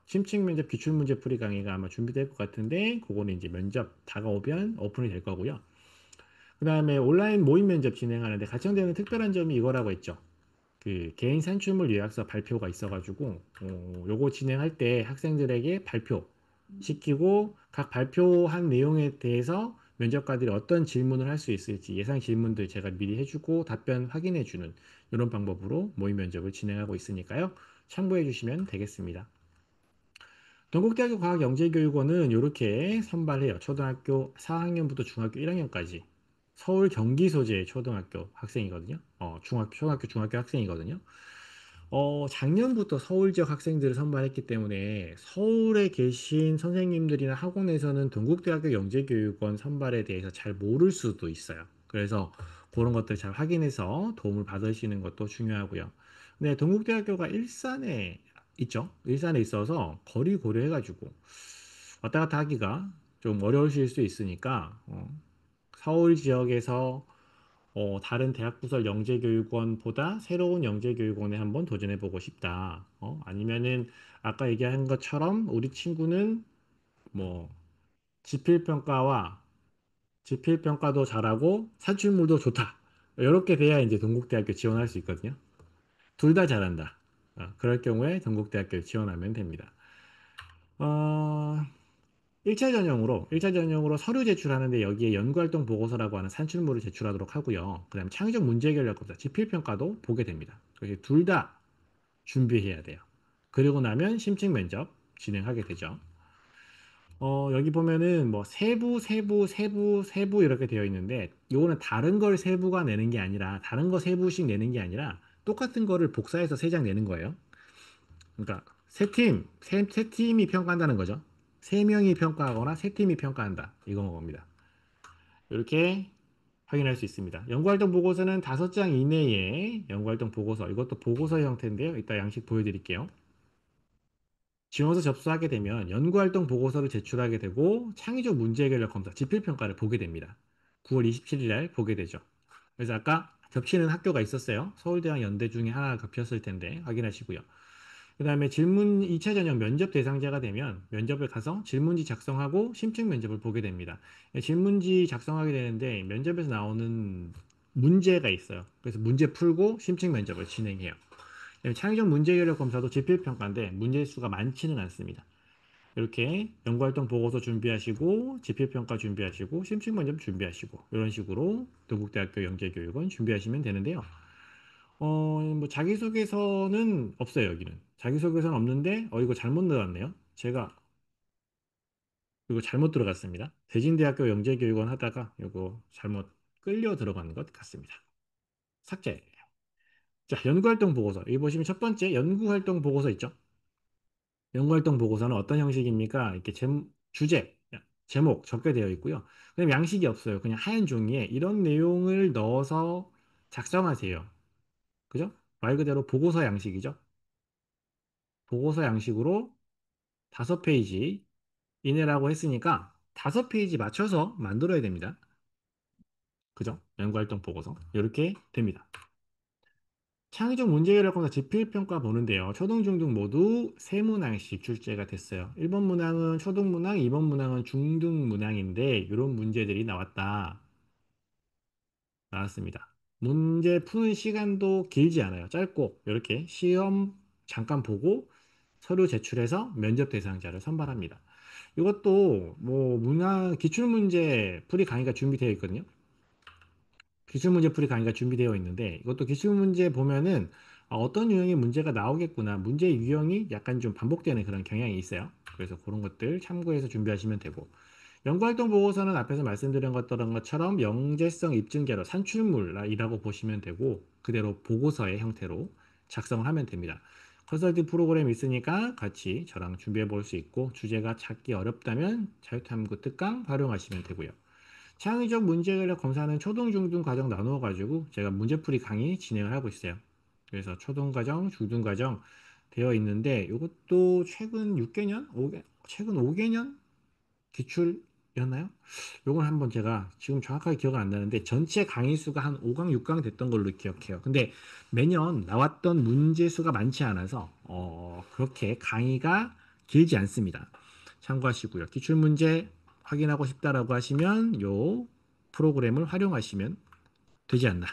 심층 면접 기출문제 풀이 강의가 아마 준비될 것 같은데 그거는 이제 면접 다가오면 오픈이 될 거고요. 그 다음에 온라인 모의 면접 진행하는데 가천대는 특별한 점이 이거라고 했죠. 그 개인 산출물 요약서 발표가 있어가지고 요거 진행할 때 학생들에게 발표 시키고 각 발표한 내용에 대해서 면접관들이 어떤 질문을 할 수 있을지 예상 질문들 제가 미리 해주고 답변 확인해주는 이런 방법으로 모의 면접을 진행하고 있으니까요. 참고해 주시면 되겠습니다. 동국대학교 과학영재교육원은 이렇게 선발해요. 초등학교 4학년부터 중학교 1학년까지. 서울 경기 소재의 초등학교 학생이거든요. 초등학교, 중학교 학생이거든요. 작년부터 서울 지역 학생들을 선발했기 때문에 서울에 계신 선생님들이나 학원에서는 동국대학교 영재교육원 선발에 대해서 잘 모를 수도 있어요. 그래서 그런 것들 잘 확인해서 도움을 받으시는 것도 중요하고요. 네, 동국대학교가 일산에 있죠. 일산에 있어서 거리 고려해가지고 왔다 갔다 하기가 좀 어려우실 수 있으니까 서울 지역에서 다른 대학 부설 영재교육원보다 새로운 영재교육원에 한번 도전해보고 싶다. 아니면은 아까 얘기한 것처럼 우리 친구는 뭐 지필평가와 지필평가도 잘하고 산출물도 좋다. 이렇게 돼야 이제 동국대학교 지원할 수 있거든요. 둘 다 잘한다. 그럴 경우에 동국대학교 지원하면 됩니다. 어, 1차 전형으로 서류 제출하는데 여기에 연구활동 보고서라고 하는 산출물을 제출하도록 하고요. 그 다음에 창의적 문제 해결 역사, 지필평가도 보게 됩니다. 그래서 둘 다 준비해야 돼요. 그리고 나면 심층 면접 진행하게 되죠. 여기 보면은 뭐 세부 이렇게 되어 있는데 요거는 다른 걸 세부가 내는 게 아니라 다른 거 세부씩 내는 게 아니라 똑같은 거를 복사해서 세 장 내는 거예요. 그러니까 세 팀이 평가한다는 거죠. 세 명이 평가하거나 세 팀이 평가한다. 이건 겁니다. 이렇게 확인할 수 있습니다. 연구활동 보고서는 5장 이내에 연구활동 보고서, 이것도 보고서 형태인데요. 이따 양식 보여드릴게요. 지원서 접수하게 되면 연구활동 보고서를 제출하게 되고 창의적 문제 해결력 검사, 지필평가를 보게 됩니다. 9월 27일 날 보게 되죠. 그래서 아까 겹치는 학교가 있었어요. 서울대랑 연대 중에 하나 겹쳤을 텐데 확인하시고요. 그 다음에 질문 2차 전형 면접 대상자가 되면 면접을 가서 질문지 작성하고 심층 면접을 보게 됩니다. 질문지 작성하게 되는데 면접에서 나오는 문제가 있어요. 그래서 문제 풀고 심층 면접을 진행해요. 창의적 문제 해결력 검사도 지필평가인데 문제 수가 많지는 않습니다. 이렇게 연구활동 보고서 준비하시고 지필평가 준비하시고 심층 면접 준비하시고 이런 식으로 동국대학교 영재교육원 준비하시면 되는데요. 뭐 자기소개서는 없어요, 여기는. 자기소개서는 없는데 이거 잘못 넣었네요. 제가 이거 잘못 들어갔습니다. 대진대학교 영재교육원 하다가 이거 잘못 끌려 들어간 것 같습니다. 삭제. 자, 연구활동 보고서. 여기 보시면 첫 번째 연구활동 보고서 있죠? 연구활동 보고서는 어떤 형식입니까? 이렇게 주제, 제목 적게 되어 있고요. 그럼 양식이 없어요. 그냥 하얀 종이에 이런 내용을 넣어서 작성하세요. 그죠? 말 그대로 보고서 양식이죠. 보고서 양식으로 5페이지 이내라고 했으니까 5페이지 맞춰서 만들어야 됩니다. 그죠? 연구활동 보고서. 이렇게 됩니다. 창의적 문제 해결 검사 지필평가 보는데요. 초등, 중등 모두 세 문항씩 출제가 됐어요. 1번 문항은 초등 문항, 2번 문항은 중등 문항인데 이런 문제들이 나왔습니다. 문제 푸는 시간도 길지 않아요. 짧고 이렇게 시험 잠깐 보고 서류 제출해서 면접 대상자를 선발합니다. 이것도 뭐 문항 기출문제 풀이 강의가 준비되어 있거든요. 기출문제 풀이 강의가 준비되어 있는데 이것도 기출문제 보면은 어떤 유형의 문제가 나오겠구나. 문제 유형이 약간 좀 반복되는 그런 경향이 있어요. 그래서 그런 것들 참고해서 준비하시면 되고 연구활동 보고서는 앞에서 말씀드린 것처럼 영재성 입증자료 산출물이라고 보시면 되고 그대로 보고서의 형태로 작성을 하면 됩니다. 컨설팅 프로그램 있으니까 같이 저랑 준비해 볼 수 있고 주제가 찾기 어렵다면 자유탐구 특강 활용하시면 되고요. 창의적 문제 해결력 검사는 초등, 중등 과정 나누어 가지고 제가 문제풀이 강의 진행을 하고 있어요. 그래서 초등 과정, 중등 과정 되어 있는데 이것도 최근 6개년, 최근 5개년 기출이었나요? 요건 한번 제가 지금 정확하게 기억은 안 나는데 전체 강의 수가 한 5강, 6강 됐던 걸로 기억해요. 근데 매년 나왔던 문제 수가 많지 않아서 그렇게 강의가 길지 않습니다. 참고하시고요. 기출 문제 확인하고 싶다라고 하시면 요 프로그램을 활용하시면 되지 않나.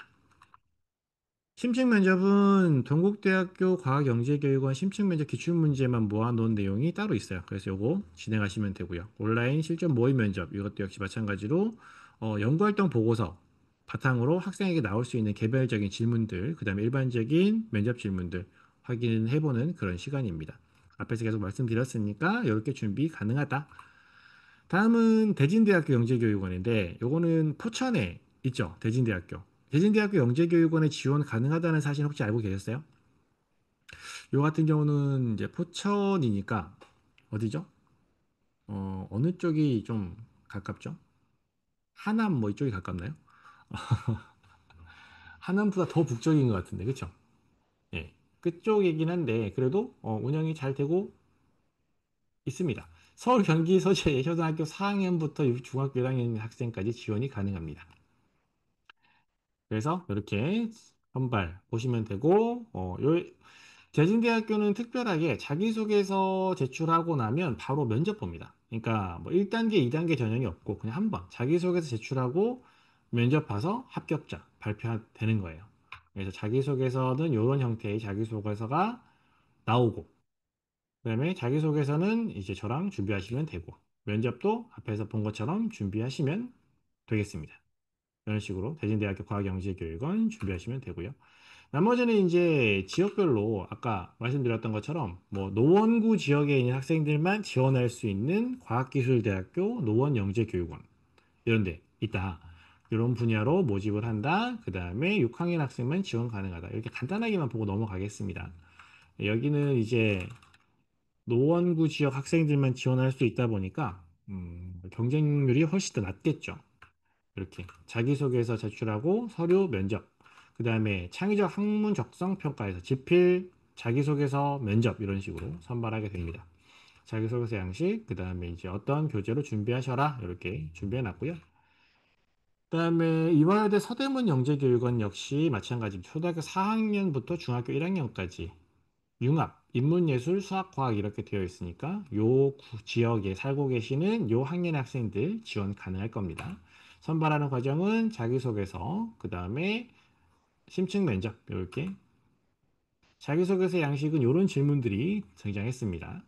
심층 면접은 동국대학교 과학영재교육원 심층 면접 기출문제만 모아놓은 내용이 따로 있어요. 그래서 요거 진행하시면 되고요. 온라인 실전 모의 면접 이것도 역시 마찬가지로 연구활동 보고서 바탕으로 학생에게 나올 수 있는 개별적인 질문들, 그 다음에 일반적인 면접 질문들 확인해보는 그런 시간입니다. 앞에서 계속 말씀드렸으니까 이렇게 준비 가능하다. 다음은 대진대학교 영재교육원인데 요거는 포천에 있죠. 대진대학교. 대진대학교 영재교육원에 지원 가능하다는 사실 혹시 알고 계셨어요? 요 같은 경우는 이제 포천이니까 어디죠? 어느 쪽이 좀 가깝죠? 하남 뭐 이쪽이 가깝나요? 하남보다 더 북쪽인 것 같은데, 그쵸? 예. 그쪽이긴 한데 그래도 운영이 잘 되고 있습니다. 서울 경기 서초의 초등학교 4학년부터 중학교 1학년 학생까지 지원이 가능합니다. 그래서 이렇게 선발 보시면 되고 대진대학교는 특별하게 자기소개서 제출하고 나면 바로 면접 봅니다. 그러니까 뭐 1단계, 2단계 전형이 없고 그냥 한 번 자기소개서 제출하고 면접 봐서 합격자 발표되는 거예요. 그래서 자기소개서는 이런 형태의 자기소개서가 나오고 그다음에 자기소개서는 이제 저랑 준비하시면 되고 면접도 앞에서 본 것처럼 준비하시면 되겠습니다. 이런 식으로 대진대학교 과학영재교육원 준비하시면 되고요. 나머지는 이제 지역별로 아까 말씀드렸던 것처럼 뭐 노원구 지역에 있는 학생들만 지원할 수 있는 과학기술대학교 노원영재교육원 이런 데 있다. 이런 분야로 모집을 한다. 그 다음에 6학년 학생만 지원 가능하다. 이렇게 간단하게만 보고 넘어가겠습니다. 여기는 이제 노원구 지역 학생들만 지원할 수 있다 보니까 경쟁률이 훨씬 더 낮겠죠. 이렇게 자기소개서 제출하고 서류 면접. 그다음에 창의적 학문 적성 평가에서 지필 자기소개서 면접 이런 식으로 선발하게 됩니다. 자기소개서 양식, 그다음에 이제 어떤 교재로 준비하셔라 이렇게 준비해 놨고요. 그다음에 이화여대 서대문 영재교육원 역시 마찬가지입니다. 초등학교 4학년부터 중학교 1학년까지 융합, 인문예술, 수학과학 이렇게 되어 있으니까 지역에 살고 계시는 요 학년의 학생들 지원 가능할 겁니다. 선발하는 과정은 자기소개서, 그 다음에 심층 면접 이렇게 자기소개서 양식은 이런 질문들이 등장했습니다.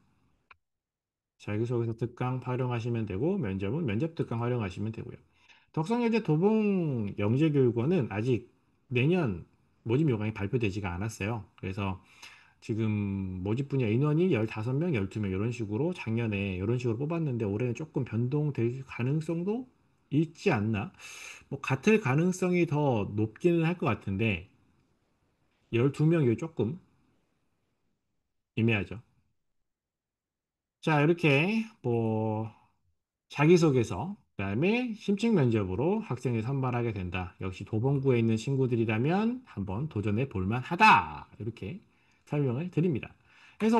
자기소개서 특강 활용하시면 되고 면접은 면접 특강 활용하시면 되고요. 덕성여대 도봉 영재교육원은 아직 내년 모집 요강이 발표되지가 않았어요. 그래서 지금 모집 분야 인원이 15명, 12명 이런 식으로 작년에 이런 식으로 뽑았는데 올해는 조금 변동될 가능성도 있지 않나? 뭐 같을 가능성이 더 높기는 할 것 같은데 12명이 조금 애매하죠. 자, 이렇게 뭐 자기소개서, 그다음에 심층 면접으로 학생을 선발하게 된다. 역시 도봉구에 있는 친구들이라면 한번 도전해 볼 만하다. 이렇게 설명을 드립니다. 그래서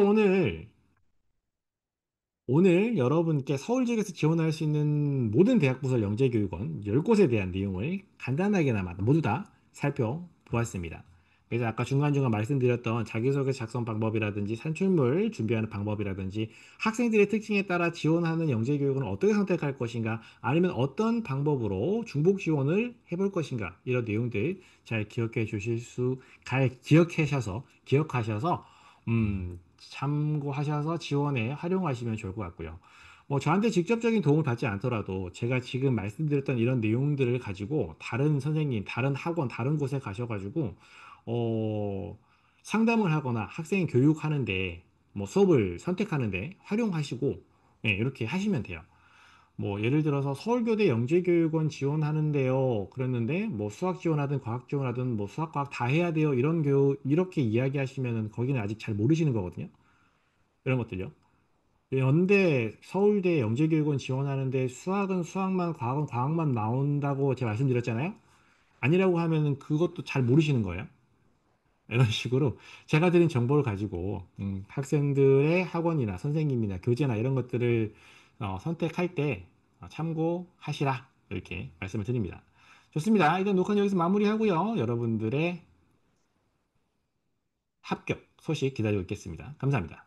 오늘 여러분께 서울 지역에서 지원할 수 있는 모든 대학부설 영재교육원 10곳에 대한 내용을 간단하게나마 모두 다 살펴보았습니다. 그래서 아까 중간중간 말씀드렸던 자기소개 작성 방법이라든지 산출물 준비하는 방법이라든지 학생들의 특징에 따라 지원하는 영재교육은 어떻게 선택할 것인가 아니면 어떤 방법으로 중복 지원을 해볼 것인가 이런 내용들 잘 기억해 주실 기억하셔서 참고하셔서 지원에 활용하시면 좋을 것 같고요. 뭐 저한테 직접적인 도움을 받지 않더라도 제가 지금 말씀드렸던 이런 내용들을 가지고 다른 선생님, 다른 학원, 다른 곳에 가셔가지고 어, 상담을 하거나 학생 교육하는데 뭐 수업을 선택하는데 활용하시고 예, 이렇게 하시면 돼요. 뭐 예를 들어서 서울교대 영재교육원 지원하는데요. 그랬는데 뭐 수학 지원하든 과학 지원하든 뭐 수학 과학 다 해야 돼요. 이렇게 이야기하시면은 거기는 아직 잘 모르시는 거거든요. 이런 것들요. 연대 서울대 영재교육원 지원하는데 수학은 수학만 과학은 과학만 나온다고 제가 말씀드렸잖아요. 아니라고 하면은 그것도 잘 모르시는 거예요. 이런 식으로 제가 드린 정보를 가지고 학생들의 학원이나 선생님이나 교재나 이런 것들을 선택할 때 참고하시라 이렇게 말씀을 드립니다. 좋습니다. 일단 녹화는 여기서 마무리하고요. 여러분들의 합격 소식 기다리고 있겠습니다. 감사합니다.